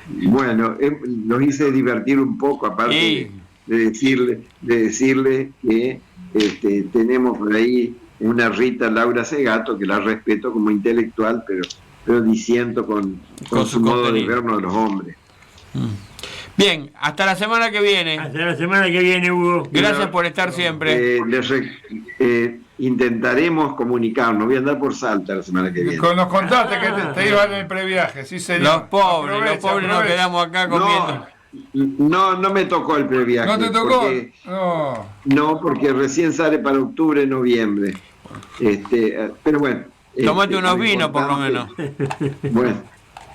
Bueno, nos hice divertir un poco, aparte Sí. de decirle que tenemos por ahí una Rita Laura Segato, que la respeto como intelectual, pero disiento con su modo de contenido. vernos a los hombres. Bien, hasta la semana que viene. Hasta la semana que viene, Hugo. Gracias por estar siempre. Intentaremos comunicarnos. Voy a andar por Salta la semana que viene. Nos contaste que te ibas en el previaje, sí señor. Los pobres nos Aprovecha. quedamos acá comiendo. No me tocó el previaje. ¿No te tocó? Porque, No. no, porque recién sale para octubre, noviembre. Pero bueno. Tómate unos lo vinos por lo menos. importante- Bueno,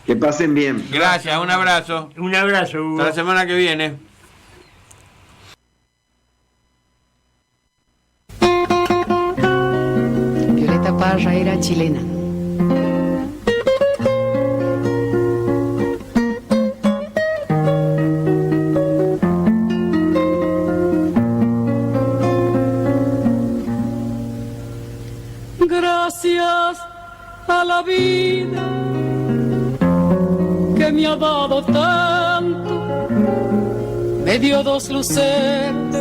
que pasen bien. Gracias, un abrazo. Un abrazo, Hugo. Hasta la semana que viene. Violeta Parra era chilena. Gracias a la vida que me ha dado tanto, me dio dos luceros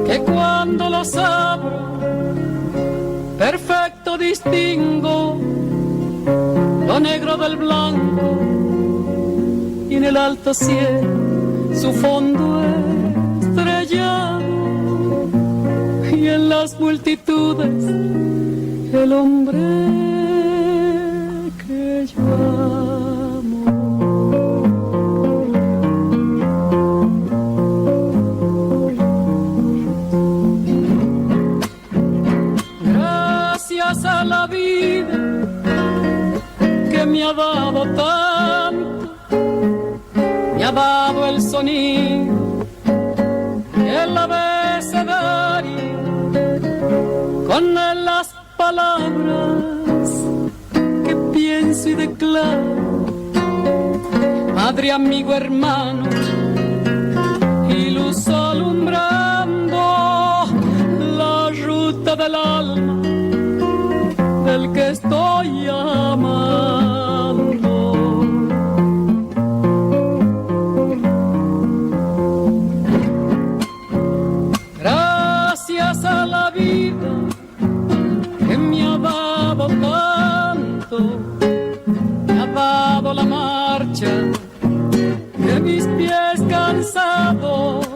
que cuando los abro perfecto distingo lo negro del blanco y en el alto cielo su fondo estrellado y en las multitudes el hombre que yo amo. Gracias a la vida que me ha dado tanto, me ha dado el sonido y el abecedario, con él las palabras que pienso y declaro, madre, amigo, hermano, y luz alumbrando la ruta del alma del que estoy amando. Gracias a la vida que me ha dado tanto, me ha dado la marcha de mis pies cansados,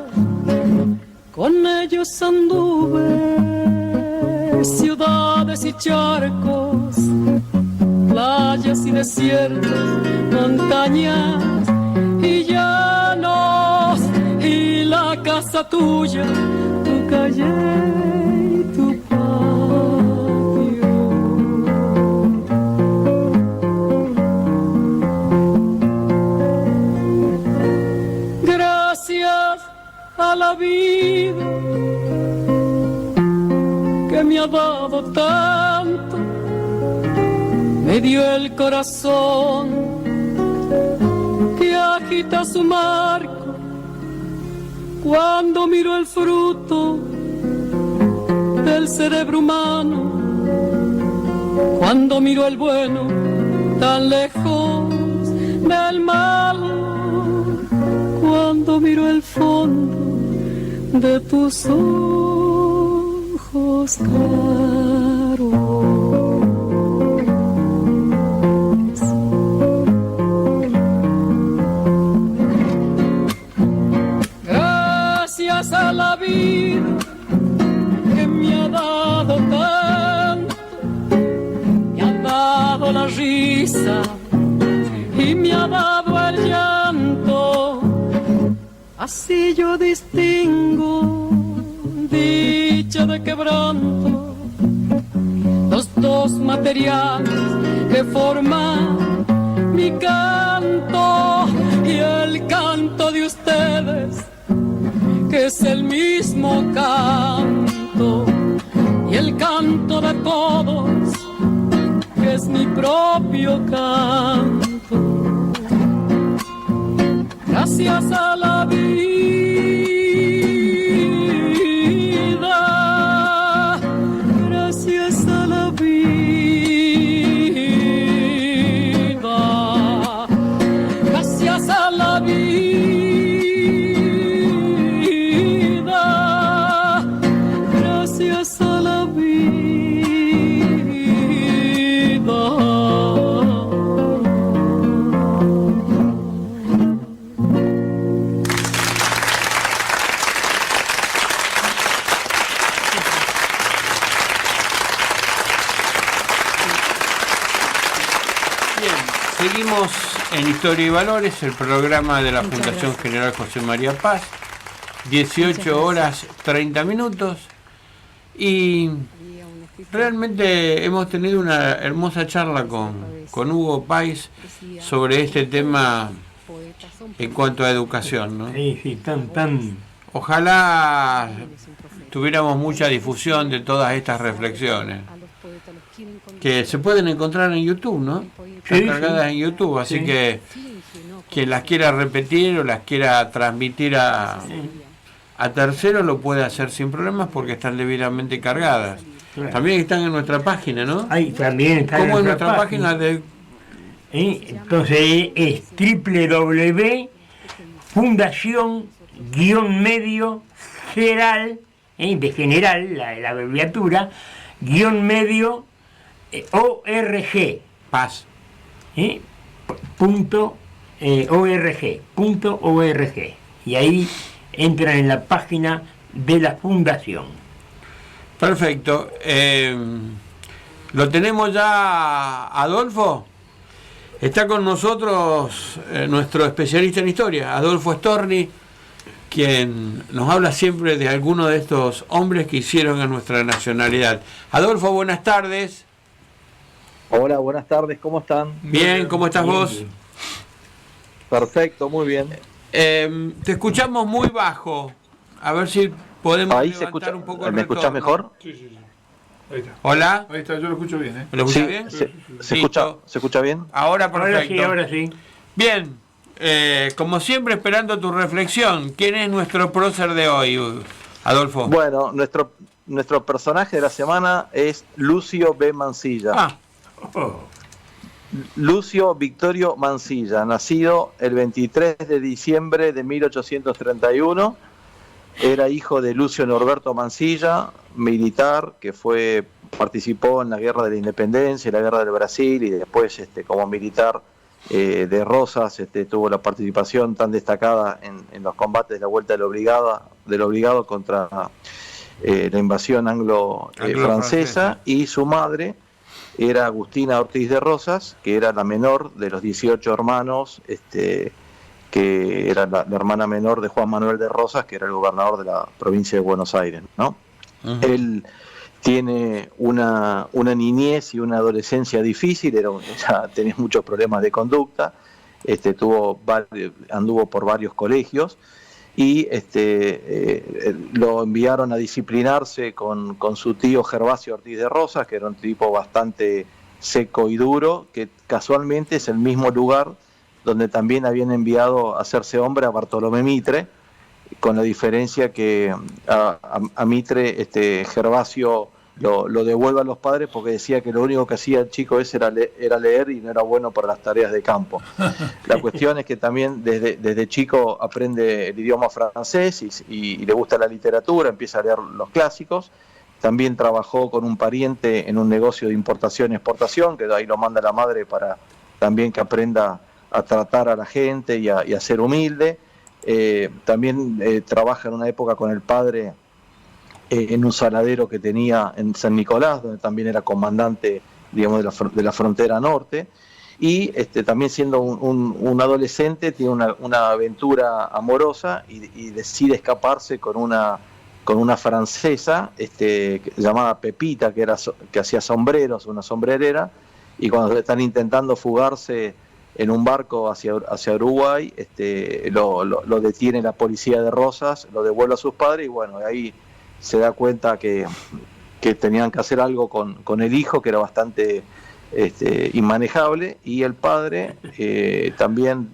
con ellos anduve ciudades y charcos, playas y desiertos, montañas y llanos, y la casa tuya, tu calle y tu patio. Gracias a la vida que me ha dado tanto, me dio el corazón que agita su marco cuando miro el fruto del cerebro humano, cuando miro el bueno tan lejos del malo, cuando miro el fondo de tus ojos claros. Gracias a la vida que me ha dado tanto, me ha dado la risa y me ha dado el llanto. Así yo distingo dicha de quebranto, los dos materiales que forman mi canto y el canto de ustedes, que es el mismo canto, y el canto de todos, que es mi propio canto. Gracias a la vida, gracias a la vida, gracias a la vida, gracias a la vida. Seguimos en Historia y Valores, el programa de la Fundación General José María Paz, 18 horas 30 minutos, y realmente hemos tenido una hermosa charla con Hugo Páez sobre este tema en cuanto a educación, ¿no? Sí, tan... Ojalá tuviéramos mucha difusión de todas estas reflexiones, que se pueden encontrar en YouTube, ¿no? Están cargadas en YouTube, así que quien las quiera repetir o las quiera transmitir a terceros lo puede hacer sin problemas porque están debidamente cargadas. Claro. También están en nuestra página, ¿no? Ahí también están ¿Cómo en nuestra página de...? Entonces es www.fundación-medio geral, de general, la abreviatura, _medio org. Paz. .org. Y ahí entran en la página de la fundación. Perfecto. ¿Lo tenemos ya, Adolfo? Está con nosotros nuestro especialista en historia, Adolfo Storni, quien nos habla siempre de alguno de estos hombres que hicieron a nuestra nacionalidad. Adolfo, buenas tardes. Hola, buenas tardes, ¿cómo están? Bien, ¿cómo estás vos? Bien. Perfecto, muy bien. Te escuchamos muy bajo. A ver si podemos ahí levantar se escucha, un poco el ¿me escuchás mejor? Sí. Ahí está. Hola. Ahí está, yo lo escucho bien, ¿eh? ¿Me lo escuchas Sí, bien? ¿Se Listo. escucha bien? Ahora perfecto. Ahora sí. Bien, como siempre esperando tu reflexión. ¿Quién es nuestro prócer de hoy, Adolfo? Bueno, nuestro personaje de la semana es Lucio B. Mansilla. Lucio Victorio Mansilla, nacido el 23 de diciembre de 1831, era hijo de Lucio Norberto Mansilla, militar que participó en la Guerra de la Independencia, la Guerra del Brasil, y después como militar de Rosas tuvo la participación tan destacada en los combates de la Vuelta del Obligado contra la invasión anglo-francesa, y su madre era Agustina Ortiz de Rosas, que era la menor de los 18 hermanos, que era la hermana menor de Juan Manuel de Rosas, que era el gobernador de la provincia de Buenos Aires, ¿no? Uh-huh. Él tiene una niñez y una adolescencia difícil, ya tenía muchos problemas de conducta, anduvo por varios colegios, y lo enviaron a disciplinarse con su tío Gervasio Ortiz de Rosas, que era un tipo bastante seco y duro, que casualmente es el mismo lugar donde también habían enviado a hacerse hombre a Bartolomé Mitre, con la diferencia que a Mitre Gervasio lo devuelve a los padres porque decía que lo único que hacía el chico ese era leer y no era bueno para las tareas de campo. La cuestión es que también desde chico aprende el idioma francés y le gusta la literatura, empieza a leer los clásicos. También trabajó con un pariente en un negocio de importación y exportación, que ahí lo manda la madre para también que aprenda a tratar a la gente y a ser humilde. También trabaja en una época con el padre en un saladero que tenía en San Nicolás, donde también era comandante, digamos, de la frontera norte, y también siendo un adolescente tiene una aventura amorosa y decide escaparse con una francesa llamada Pepita, que hacía sombreros, una sombrerera, y cuando están intentando fugarse en un barco hacia Uruguay, lo detiene la policía de Rosas, lo devuelve a sus padres y bueno, ahí se da cuenta que tenían que hacer algo con el hijo, que era bastante inmanejable, y el padre también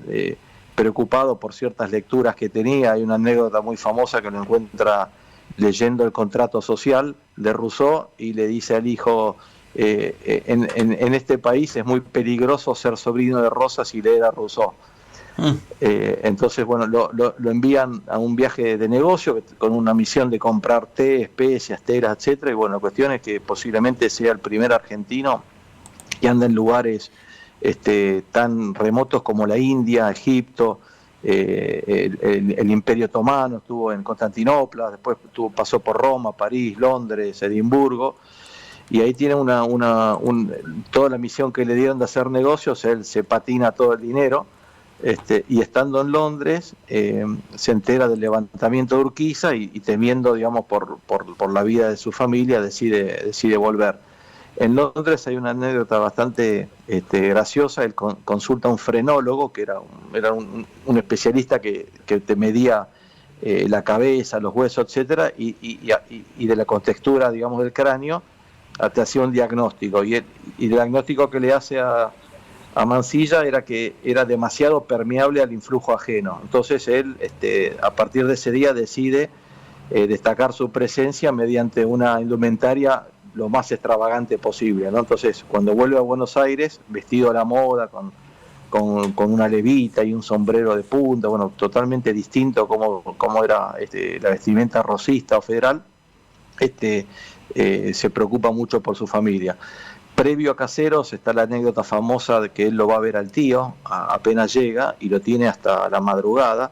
preocupado por ciertas lecturas que tenía. Hay una anécdota muy famosa que lo encuentra leyendo el contrato social de Rousseau y le dice al hijo, en este país es muy peligroso ser sobrino de Rosas y leer a Rousseau. Entonces, bueno, lo envían a un viaje de negocio con una misión de comprar té, especias, telas, etcétera. Y bueno, la cuestión es que posiblemente sea el primer argentino que anda en lugares tan remotos como la India, Egipto, el Imperio Otomano, estuvo en Constantinopla, después pasó por Roma, París, Londres, Edimburgo. Y ahí tiene toda la misión que le dieron de hacer negocios. Él se patina todo el dinero. Y estando en Londres se entera del levantamiento de Urquiza y temiendo, digamos, por la vida de su familia, decide volver. En Londres hay una anécdota bastante graciosa. Él consulta a un frenólogo, que era un especialista que te medía la cabeza, los huesos, etcétera, y de la contextura, digamos, del cráneo, te hacía un diagnóstico. Y el diagnóstico que le hace a Mansilla era que era demasiado permeable al influjo ajeno. Entonces él, a partir de ese día, decide destacar su presencia mediante una indumentaria lo más extravagante posible, ¿no? Entonces, cuando vuelve a Buenos Aires, vestido a la moda, con una levita y un sombrero de punta, bueno, totalmente distinto como era la vestimenta rosista o federal, se preocupa mucho por su familia. Previo a Caseros está la anécdota famosa de que él lo va a ver al tío, apenas llega, y lo tiene hasta la madrugada,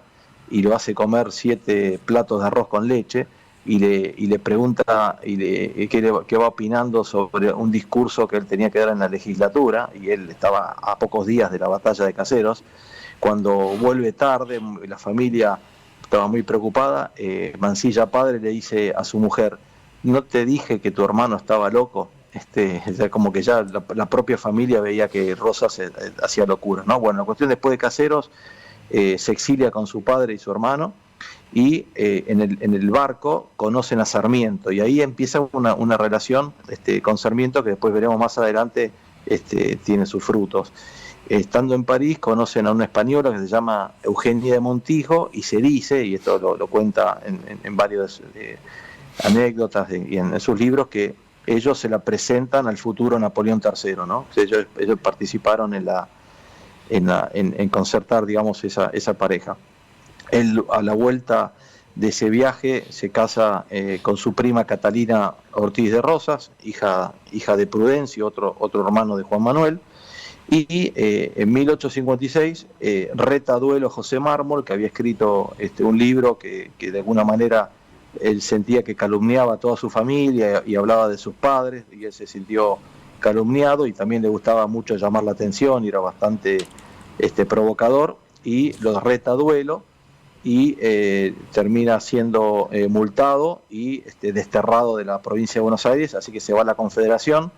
y lo hace comer 7 platos de arroz con leche, y le pregunta qué va opinando sobre un discurso que él tenía que dar en la legislatura, y él estaba a pocos días de la batalla de Caseros. Cuando vuelve tarde, la familia estaba muy preocupada. Mansilla padre le dice a su mujer: ¿no te dije que tu hermano estaba loco? Como que ya la propia familia veía que Rosas hacía locuras, ¿no? Bueno, la cuestión, después de Caseros se exilia con su padre y su hermano, y en el barco conocen a Sarmiento, y ahí empieza una relación con Sarmiento que después veremos más adelante tiene sus frutos. Estando en París conocen a una española que se llama Eugenia de Montijo, y se dice, y esto lo cuenta en varias anécdotas y en sus libros, que ellos se la presentan al futuro Napoleón III, ¿no? Ellos participaron en concertar, digamos, esa pareja. Él, a la vuelta de ese viaje, se casa con su prima Catalina Ortiz de Rosas, hija de Prudencio, otro hermano de Juan Manuel, y en 1856 reta a duelo José Mármol, que había escrito un libro que de alguna manera él sentía que calumniaba a toda su familia y hablaba de sus padres, y él se sintió calumniado, y también le gustaba mucho llamar la atención y era bastante provocador, y los reta a duelo, y termina siendo multado y desterrado de la provincia de Buenos Aires, así que se va a la Confederación.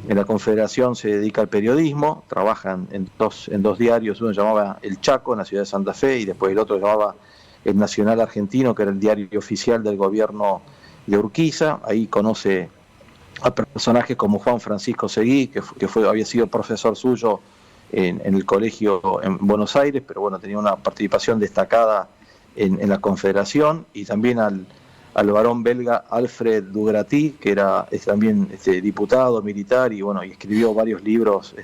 En la Confederación se dedica al periodismo, trabajan en dos diarios, uno llamaba El Chaco, en la ciudad de Santa Fe, y después el otro llamaba El Nacional Argentino, que era el diario oficial del gobierno de Urquiza. Ahí conoce a personajes como Juan Francisco Seguí, que había sido profesor suyo en el colegio en Buenos Aires, pero bueno, tenía una participación destacada en la Confederación, y también al al varón belga Alfred Dugraty, que es también diputado militar y bueno, y escribió varios libros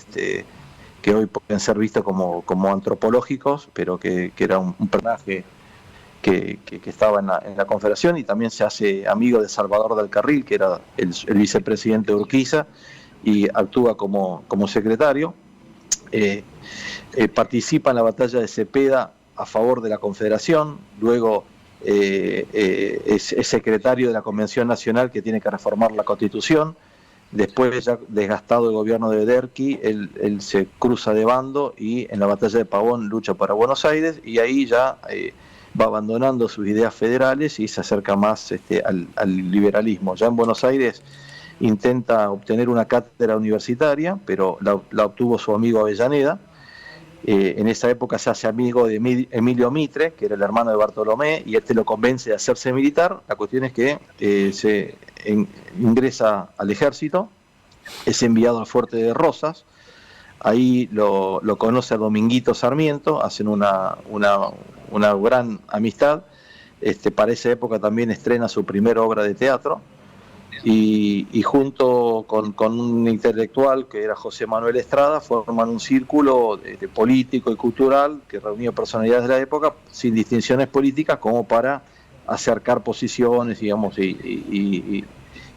que hoy pueden ser vistos como antropológicos, pero que era un personaje que estaba en la Confederación, y también se hace amigo de Salvador del Carril, que era el vicepresidente de Urquiza, y actúa como secretario. Participa en la batalla de Cepeda a favor de la Confederación, luego es secretario de la Convención Nacional que tiene que reformar la Constitución. Después, ya desgastado el gobierno de Derqui, él se cruza de bando y en la batalla de Pavón lucha para Buenos Aires, y ahí ya va abandonando sus ideas federales y se acerca más al liberalismo. Ya en Buenos Aires intenta obtener una cátedra universitaria, pero la obtuvo su amigo Avellaneda. En esa época se hace amigo de Emilio Mitre, que era el hermano de Bartolomé, y lo convence de hacerse militar. La cuestión es que ingresa al ejército, es enviado al fuerte de Rosas, ahí lo conoce a Dominguito Sarmiento, hacen una gran amistad. Para esa época también estrena su primera obra de teatro, y junto con un intelectual que era José Manuel Estrada forman un círculo político y cultural que reunía personalidades de la época sin distinciones políticas, como para acercar posiciones, digamos, y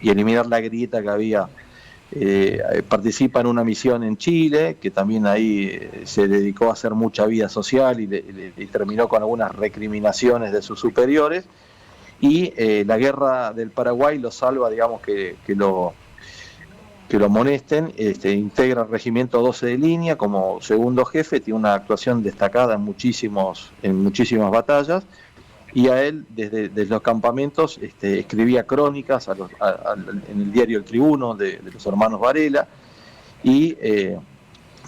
eliminar la grieta que había. Participa en una misión en Chile, que también ahí se dedicó a hacer mucha vida social y terminó con algunas recriminaciones de sus superiores. Y la guerra del Paraguay lo salva, digamos, que lo amonesten. Integra el regimiento 12 de línea como segundo jefe, tiene una actuación destacada en muchísimas batallas, y a él desde los campamentos escribía crónicas en el diario El Tribuno de los hermanos Varela, y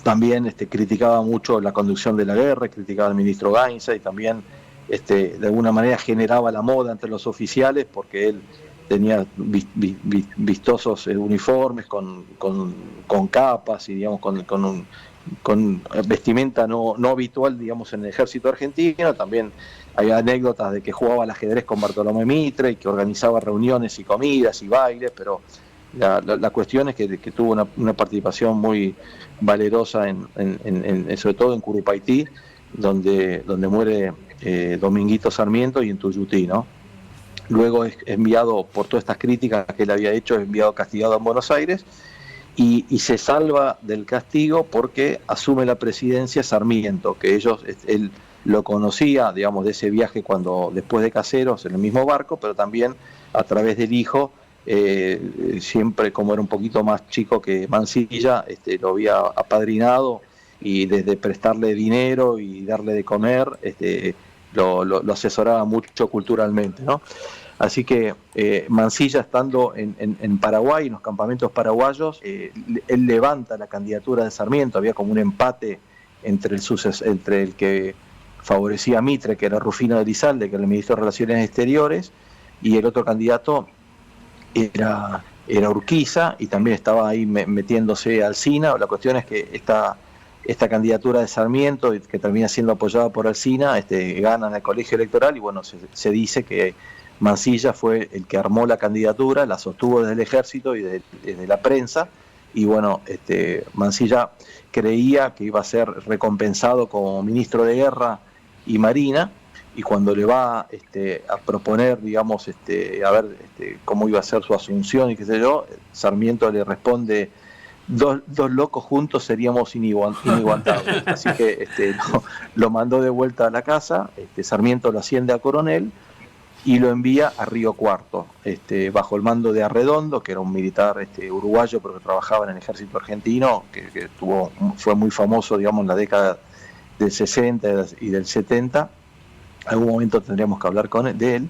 también criticaba mucho la conducción de la guerra, criticaba al ministro Gainza, y también de alguna manera generaba la moda entre los oficiales, porque él tenía vistosos uniformes con capas y, digamos, con vestimenta no habitual, digamos, en el ejército argentino. También hay anécdotas de que jugaba al ajedrez con Bartolomé Mitre y que organizaba reuniones y comidas y bailes, pero la cuestión es que tuvo una participación muy valerosa sobre todo en Curupaití, donde muere Dominguito Sarmiento, y en Tuyutí, ¿no? Luego es enviado, por todas estas críticas que él había hecho, es enviado castigado en Buenos Aires, y se salva del castigo porque asume la presidencia Sarmiento, que él lo conocía, digamos, de ese viaje después de Caseros, en el mismo barco, pero también a través del hijo, siempre, como era un poquito más chico que Mansilla, lo había apadrinado, y desde prestarle dinero y darle de comer, lo asesoraba mucho culturalmente, ¿no? Así que Mansilla, estando en Paraguay, en los campamentos paraguayos, él levanta la candidatura de Sarmiento. Había como un empate entre el que favorecía a Mitre, que era Rufino de Elizalde, que era el ministro de Relaciones Exteriores, y el otro candidato era Urquiza, y también estaba ahí metiéndose Alsina. La cuestión es que esta candidatura de Sarmiento, que termina siendo apoyada por Alsina, gana en el colegio electoral, y bueno, se dice que Mansilla fue el que armó la candidatura, la sostuvo desde el ejército y desde la prensa, y bueno, Mansilla creía que iba a ser recompensado como ministro de Guerra y Marina, y cuando le va a proponer, digamos, a ver cómo iba a ser su asunción y qué sé yo, Sarmiento le responde: dos locos juntos seríamos inigualables. Así que lo mandó de vuelta a la casa. Sarmiento lo asciende a coronel y lo envía a Río Cuarto, bajo el mando de Arredondo, que era un militar uruguayo, pero que trabajaba en el ejército argentino, que fue muy famoso, digamos, en la década del 60 y del 70. Algún momento tendríamos que hablar de él.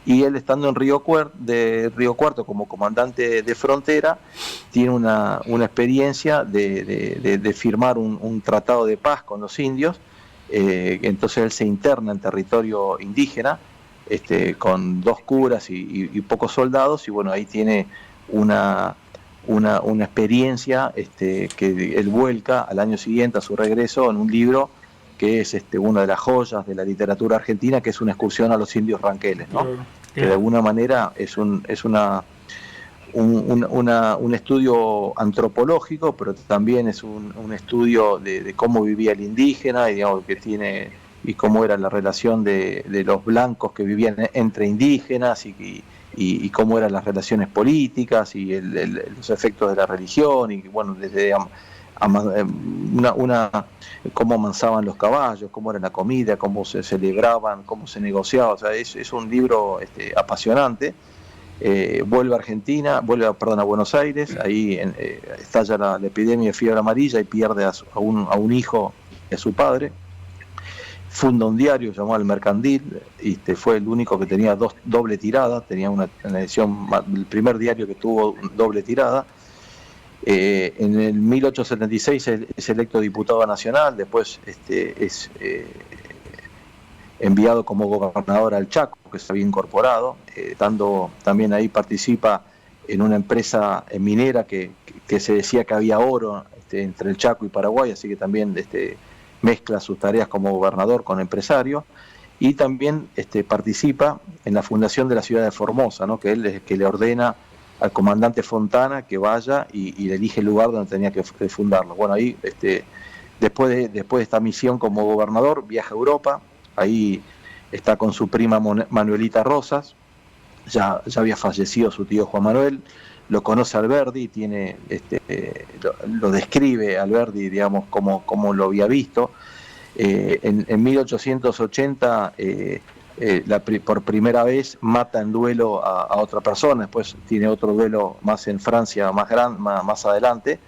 Y él, estando en Río Cuarto como comandante de frontera, tiene una experiencia de firmar un tratado de paz con los indios. Entonces él se interna en territorio indígena, con 2 curas y pocos soldados, y bueno, ahí tiene una experiencia que él vuelca al año siguiente, a su regreso, en un libro que es una de las joyas de la literatura argentina, que es Una excursión a los indios ranqueles, ¿no? que de alguna manera es un estudio antropológico, pero también es un estudio de cómo vivía el indígena y, digamos, y cómo era la relación de los blancos que vivían entre indígenas y cómo eran las relaciones políticas y los efectos de la religión y, bueno, desde cómo amansaban los caballos, cómo era la comida, cómo se celebraban, cómo se negociaba. O sea, es un libro apasionante. Vuelve a Buenos Aires, ahí estalla la epidemia de fiebre amarilla y pierde a un hijo y a su padre. Funda un diario llamado El Mercantil, y fue el único que tenía doble tirada, tenía una edición, el primer diario que tuvo doble tirada. En el 1876 es electo diputado nacional, después es enviado como gobernador al Chaco, que se había incorporado, también ahí participa en una empresa minera que se decía que había oro entre el Chaco y Paraguay, así que también mezcla sus tareas como gobernador con empresario, y también participa en la fundación de la ciudad de Formosa, ¿no? Que él es el que le ordena al comandante Fontana que vaya y le elige el lugar donde tenía que fundarlo. Bueno, ahí después de esta misión como gobernador viaja a Europa, ahí está con su prima Manuelita Rosas, ya había fallecido su tío Juan Manuel, lo conoce Alberdi, lo describe Alberdi, digamos, como lo había visto. En 1880 por primera vez mata en duelo a otra persona, después tiene otro duelo más en Francia, más adelante,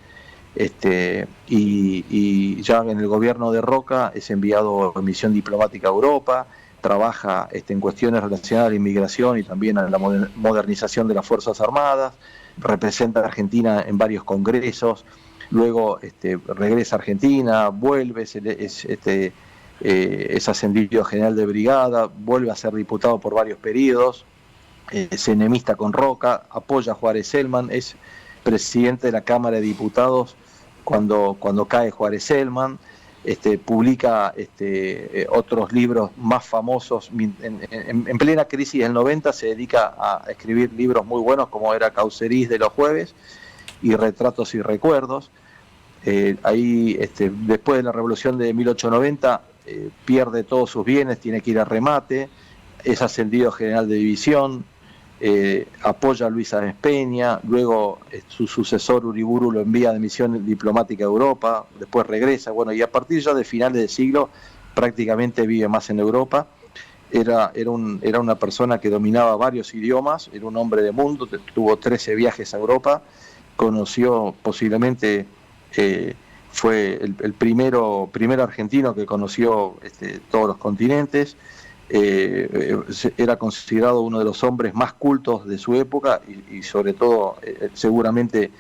y ya en el gobierno de Roca es enviado en misión diplomática a Europa, trabaja en cuestiones relacionadas a la inmigración y también a la modernización de las Fuerzas Armadas, representa a Argentina en varios congresos, luego regresa a Argentina, vuelve, es ascendido a general de brigada, vuelve a ser diputado por varios periodos, se enemista con Roca, apoya a Juárez Celman, es presidente de la Cámara de Diputados cuando cae Juárez Celman, publica otros libros más famosos. En plena crisis del 90 se dedica a escribir libros muy buenos como era Cauceris de los jueves y Retratos y Recuerdos. Ahí después de la revolución de 1890 pierde todos sus bienes, tiene que ir a remate, es ascendido a general de división, apoya a Luis Sáenz Peña, luego su sucesor Uriburu lo envía de misión diplomática a Europa, después regresa, bueno, y a partir ya de finales del siglo prácticamente vive más en Europa. Era una persona que dominaba varios idiomas, era un hombre de mundo, tuvo 13 viajes a Europa, conoció posiblemente, fue el primer argentino que conoció todos los continentes. Era considerado uno de los hombres más cultos de su época y sobre todo seguramente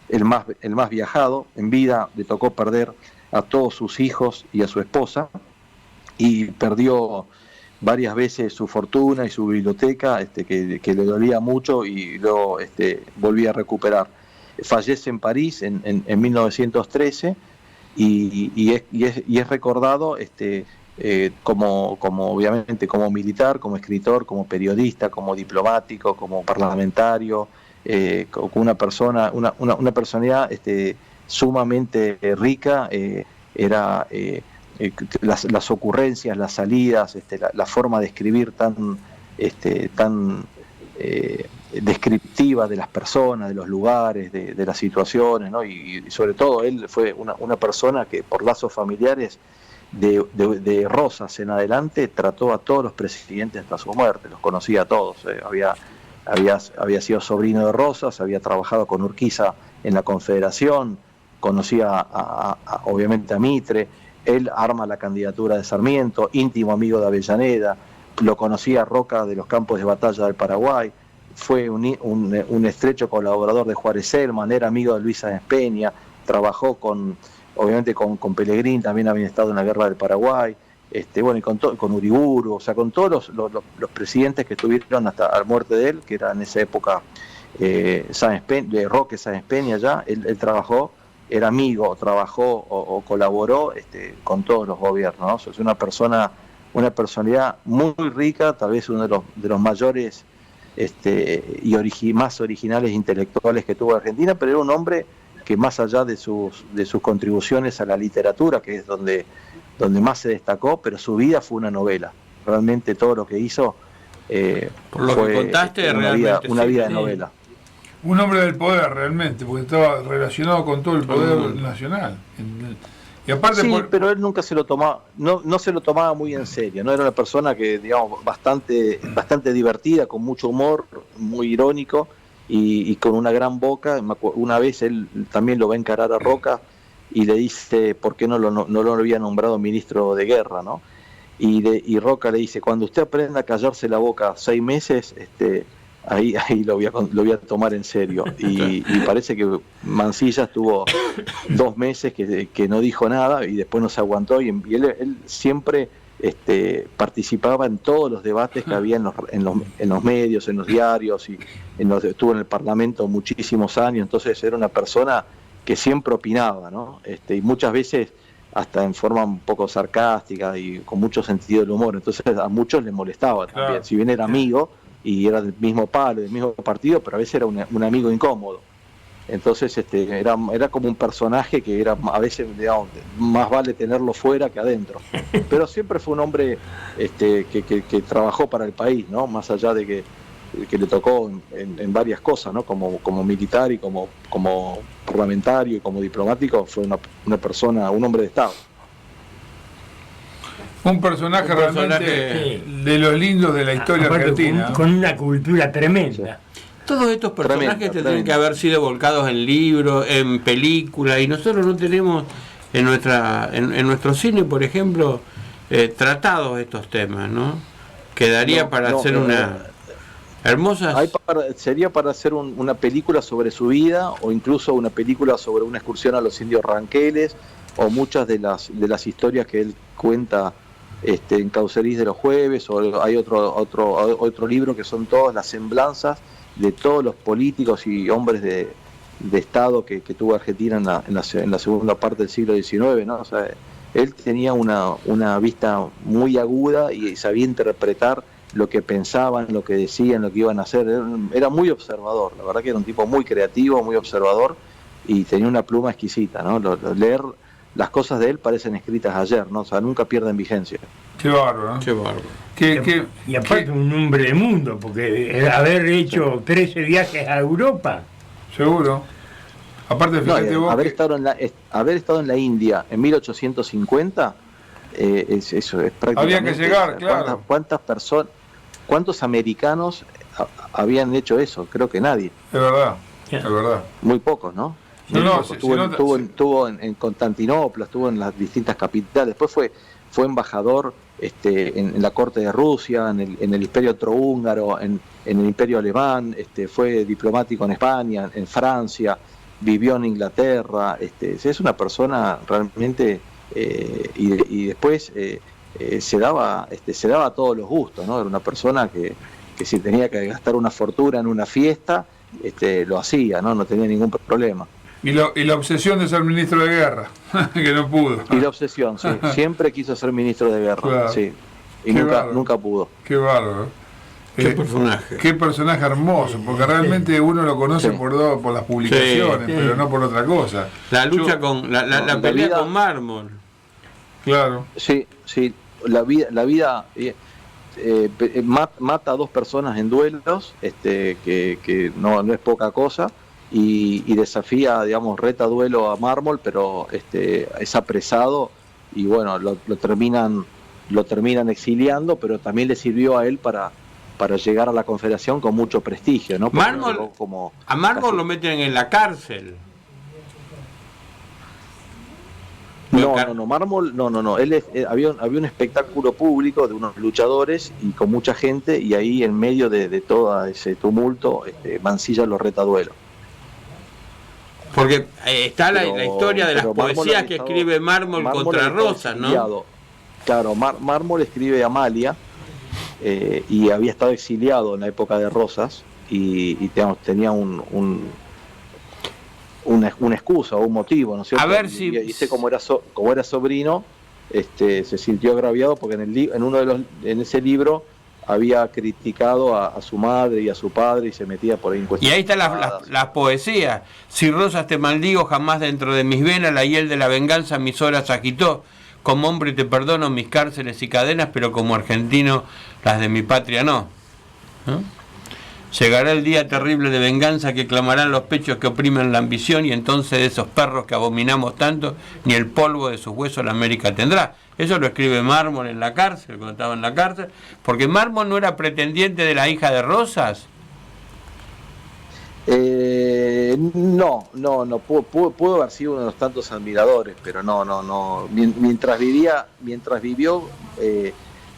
el más viajado. En vida le tocó perder a todos sus hijos y a su esposa y perdió varias veces su fortuna y su biblioteca, que le dolía mucho, y luego volvía a recuperar. Fallece en París en 1913 y es recordado como obviamente como militar, como escritor, como periodista, como diplomático, como parlamentario, como una personalidad sumamente rica. Era las ocurrencias, las salidas, la forma de escribir tan descriptiva de las personas, de los lugares, de las situaciones, ¿no? Y sobre todo él fue una persona que por lazos familiares de Rosas en adelante trató a todos los presidentes hasta su muerte, los conocía a todos. Había sido sobrino de Rosas, había trabajado con Urquiza en la Confederación, conocía obviamente a Mitre. Él arma la candidatura de Sarmiento, íntimo amigo de Avellaneda, lo conocía a Roca de los campos de batalla del Paraguay, fue un estrecho colaborador de Juárez Celman, era amigo de Luis Sáenz Peña, trabajó obviamente con Pellegrini, también había estado en la guerra del Paraguay, y con Uriburu, o sea, con todos los presidentes que estuvieron hasta la muerte de él, que era en esa época Roque Sáenz Peña ya, él trabajó, era amigo, trabajó o colaboró con todos los gobiernos, ¿no? Es una personalidad muy rica, tal vez uno de los mayores y más originales intelectuales que tuvo Argentina, pero era un hombre que más allá de sus contribuciones a la literatura, que es donde más se destacó, pero su vida fue una novela. Realmente todo lo que hizo por lo fue que contaste, una vida de novela. Un hombre del poder realmente, porque estaba relacionado con todo el poder nacional. Y aparte sí, pero él nunca se lo tomaba, no se lo tomaba muy en serio, no era una persona que, digamos, bastante divertida, con mucho humor, muy irónico y con una gran boca. Una vez él también lo va a encarar a Roca y le dice por qué no lo había nombrado ministro de guerra, ¿no? Y Roca le dice, cuando usted aprenda a callarse la boca 6 meses, ahí lo voy a tomar en serio. Y parece que Mansilla estuvo 2 meses que no dijo nada y después no se aguantó, y él siempre participaba en todos los debates que había en los medios, en los diarios, y estuvo en el Parlamento muchísimos años. Entonces era una persona que siempre opinaba, ¿no? Y muchas veces hasta en forma un poco sarcástica y con mucho sentido del humor. Entonces a muchos les molestaba también, claro. Si bien era amigo y era del mismo palo, del mismo partido, pero a veces era un amigo incómodo. Entonces era como un personaje que era a veces, digamos, más vale tenerlo fuera que adentro. Pero siempre fue un hombre que trabajó para el país, ¿no? Más allá de que le tocó en varias cosas, ¿no? Como militar y como parlamentario y como diplomático, fue una persona, un hombre de Estado. Un personaje realmente de los lindos de la historia argentina. Con una cultura tremenda. Todos estos personajes tendrían que haber sido volcados en libros, en películas, y nosotros no tenemos en nuestro cine, por ejemplo, tratados estos temas, ¿no? Quedaría para hacer una hermosa... Sería para hacer una película sobre su vida, o incluso una película sobre una excursión a los indios ranqueles, o muchas de las historias que él cuenta en Cauceris de los Jueves, o hay otro libro que son todas las semblanzas de todos los políticos y hombres de Estado que tuvo Argentina en la segunda parte del siglo XIX, ¿no? O sea, él tenía una vista muy aguda y sabía interpretar lo que pensaban, lo que decían, lo que iban a hacer. Era muy observador, la verdad que era un tipo muy creativo, muy observador, y tenía una pluma exquisita, ¿no? Leer las cosas de él parecen escritas ayer, ¿no? O sea, nunca pierden vigencia. Qué bárbaro, ¿no? Qué bárbaro. Y aparte un hombre de mundo, porque haber hecho 13 viajes a Europa. Seguro. Aparte, fíjate vos haber estado en la India en 1850, eso es prácticamente... Había que llegar, claro. ¿Cuántos americanos habían hecho eso? Creo que nadie. Es verdad, es verdad. Muy pocos, ¿no? Estuvo en Constantinopla, estuvo en las distintas capitales, después fue embajador en la corte de Rusia, en el imperio austrohúngaro, en el imperio alemán, fue diplomático en España, en Francia, vivió en Inglaterra, es una persona realmente, y después se daba todos los gustos, ¿no? Era una persona que si tenía que gastar una fortuna en una fiesta, lo hacía, ¿no? No tenía ningún problema. Y la obsesión de ser ministro de guerra, que no pudo. Y la obsesión, sí. Siempre quiso ser ministro de guerra, claro. Sí. Y nunca pudo. Qué bárbaro. Qué personaje. Qué personaje hermoso, porque realmente uno lo conoce por las publicaciones, pero no por otra cosa. La lucha la pelea con Mármol. Claro. Sí. La vida mata a 2 personas en duelos, que no es poca cosa. Y desafía, digamos, reta duelo a Mármol, pero es apresado y bueno, lo terminan exiliando, pero también le sirvió a él para llegar a la Confederación con mucho prestigio, ¿no? A Mármol lo meten en la cárcel. No, Mármol, no. Él había un espectáculo público de unos luchadores y con mucha gente, y ahí en medio de todo ese tumulto, Mansilla lo reta duelo. Porque está la historia de las poesías que escribe Mármol contra Rosas, ¿no? Claro, Mármol escribe Amalia, y había estado exiliado en la época de Rosas, y digamos, tenía una excusa o un motivo, ¿no es cierto? A ver si... Y dice, como era sobrino, se sintió agraviado porque en ese libro había criticado a su madre y a su padre y se metía por ahí en Y cuestiones. ahí está la poesía. Si rosas te maldigo, jamás dentro de mis venas la hiel de la venganza mis horas agitó. Como hombre te perdono mis cárceles y cadenas, pero como argentino las de mi patria no. ¿No? Llegará el día terrible de venganza que clamarán los pechos que oprimen la ambición, y entonces de esos perros que abominamos tanto, ni el polvo de sus huesos la América tendrá. Eso lo escribe Mármol en la cárcel, cuando estaba en la cárcel, porque Mármol no era pretendiente de la hija de Rosas. No, pudo haber sido uno de los tantos admiradores, pero no. Mientras vivió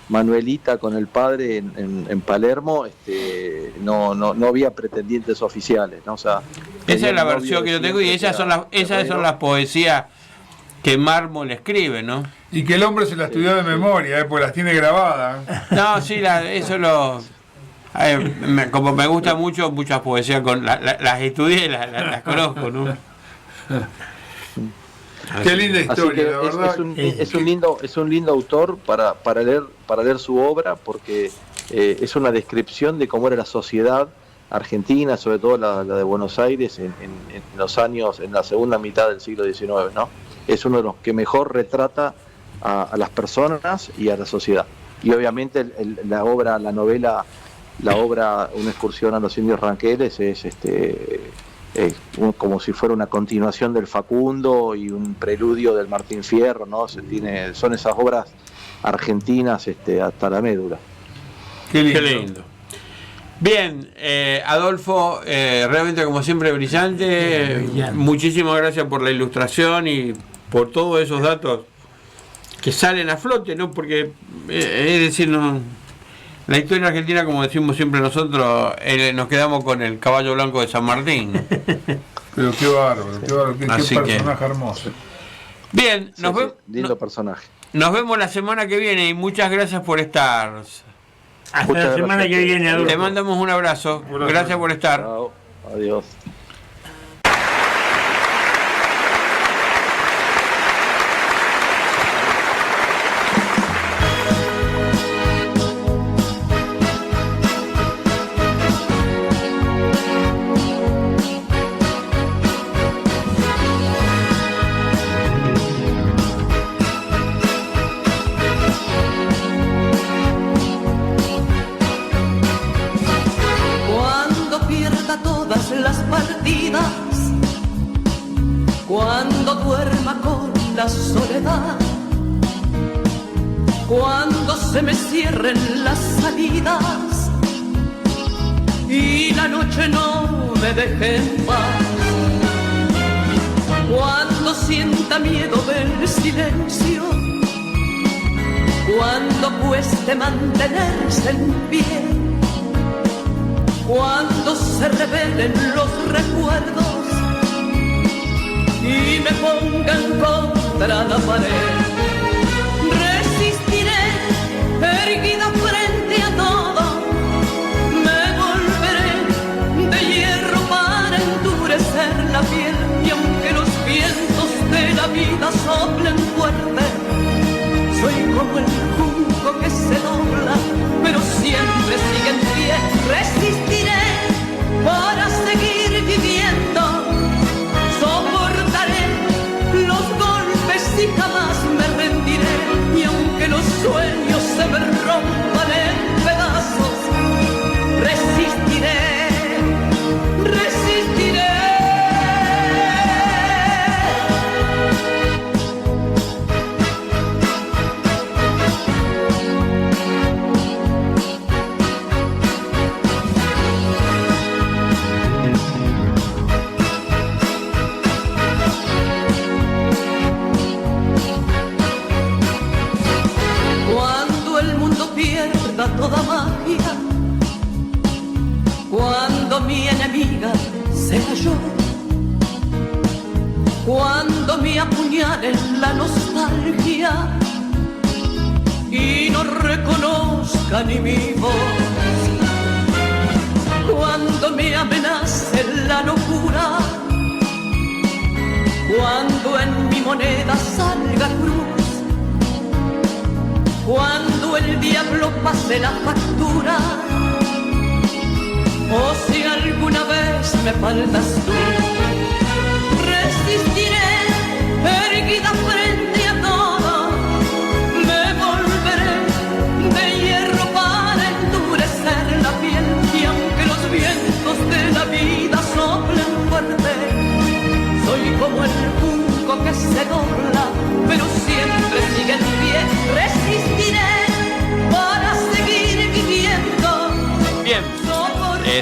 Manuelita con el padre en Palermo, no había pretendientes oficiales, ¿no? O sea, esa es la versión que yo tengo, y esas son las poesías que Mármol escribe, ¿no? Y que el hombre se la estudió de memoria, porque las tiene grabadas. No, sí, eso lo... como me gusta mucho, muchas poesías las estudié, las conozco, ¿no? Qué linda historia, la verdad. Es un lindo autor para leer su obra, porque es una descripción de cómo era la sociedad argentina, sobre todo la de Buenos Aires en la segunda mitad del siglo XIX, ¿no? Es uno de los que mejor retrata a las personas y a la sociedad. Y obviamente la obra Una excursión a los indios ranqueles es como si fuera una continuación del Facundo y un preludio del Martín Fierro, ¿no? Son esas obras argentinas hasta la médula. Qué lindo. Bien, Adolfo, realmente como siempre brillante. Muchísimas gracias por la ilustración y por todos esos datos que salen a flote, ¿no? Porque, es decir, la historia argentina, como decimos siempre nosotros, nos quedamos con el caballo blanco de San Martín. Pero qué bárbaro, qué personaje hermoso. Bien, lindo personaje. Nos vemos la semana que viene y muchas gracias por estar. Hasta la semana que viene, Adolfo. Te mandamos un abrazo. Gracias por estar. Chao. Adiós. Cuando duerma con la soledad, cuando se me cierren las salidas y la noche no me deje en paz, cuando sienta miedo del silencio, cuando cueste mantenerse en pie, cuando se revelen los recuerdos y me pongan contra la pared, resistiré erguida frente a todo, me volveré de hierro para endurecer la piel, y aunque los vientos de la vida soplen fuerte, soy como el junco que se dobla, pero siempre sigue en pie, resistiré para seguir viviendo, y jamás me rendiré, y aunque los sueños se me rompan en pedazos, resistiré. Toda magia, cuando mi enemiga se cayó, cuando me apuñalen la nostalgia y no reconozca ni mi voz, cuando me amenace la locura, cuando en mi moneda salga cruz, cuando el diablo pase la factura, o si alguna vez me faltas tú, resistiré erguida frente a todo, me volveré de hierro para endurecer la piel, y aunque los vientos de la vida soplen fuerte, soy como el junco que se dobla, pero siempre sigue en pie, resistiré para seguir viviendo. Bien,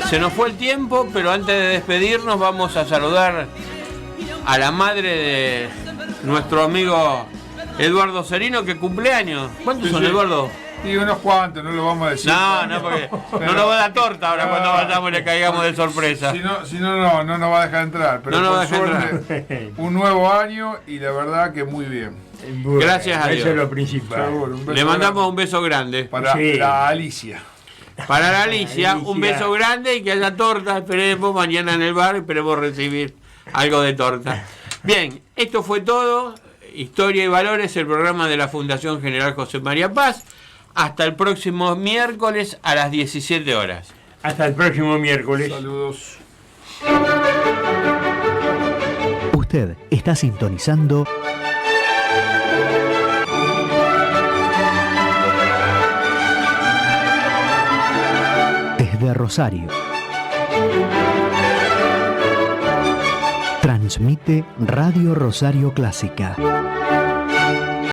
se nos fue el tiempo, pero antes de despedirnos vamos a saludar a la madre de nuestro amigo Eduardo Serino, que cumpleaños. ¿Cuántos son, Eduardo? Y unos cuantos, no lo vamos a decir. No, porque no nos va a dar torta ahora cuando vayamos y le caigamos de sorpresa. Si no nos va a dejar entrar. Pero no por suerte, un nuevo año y la verdad que muy bien. Bueno, gracias a Dios. Eso es lo principal. Seguro, le mandamos un beso grande. Para la Alicia. Para la Alicia, un beso grande y que haya torta. Esperemos mañana en el bar, esperemos recibir algo de torta. Bien, esto fue todo. Historia y Valores, el programa de la Fundación General José María Paz. Hasta el próximo miércoles a las 17 horas. Hasta el próximo miércoles. Saludos. Usted está sintonizando desde Rosario. Transmite Radio Rosario Clásica.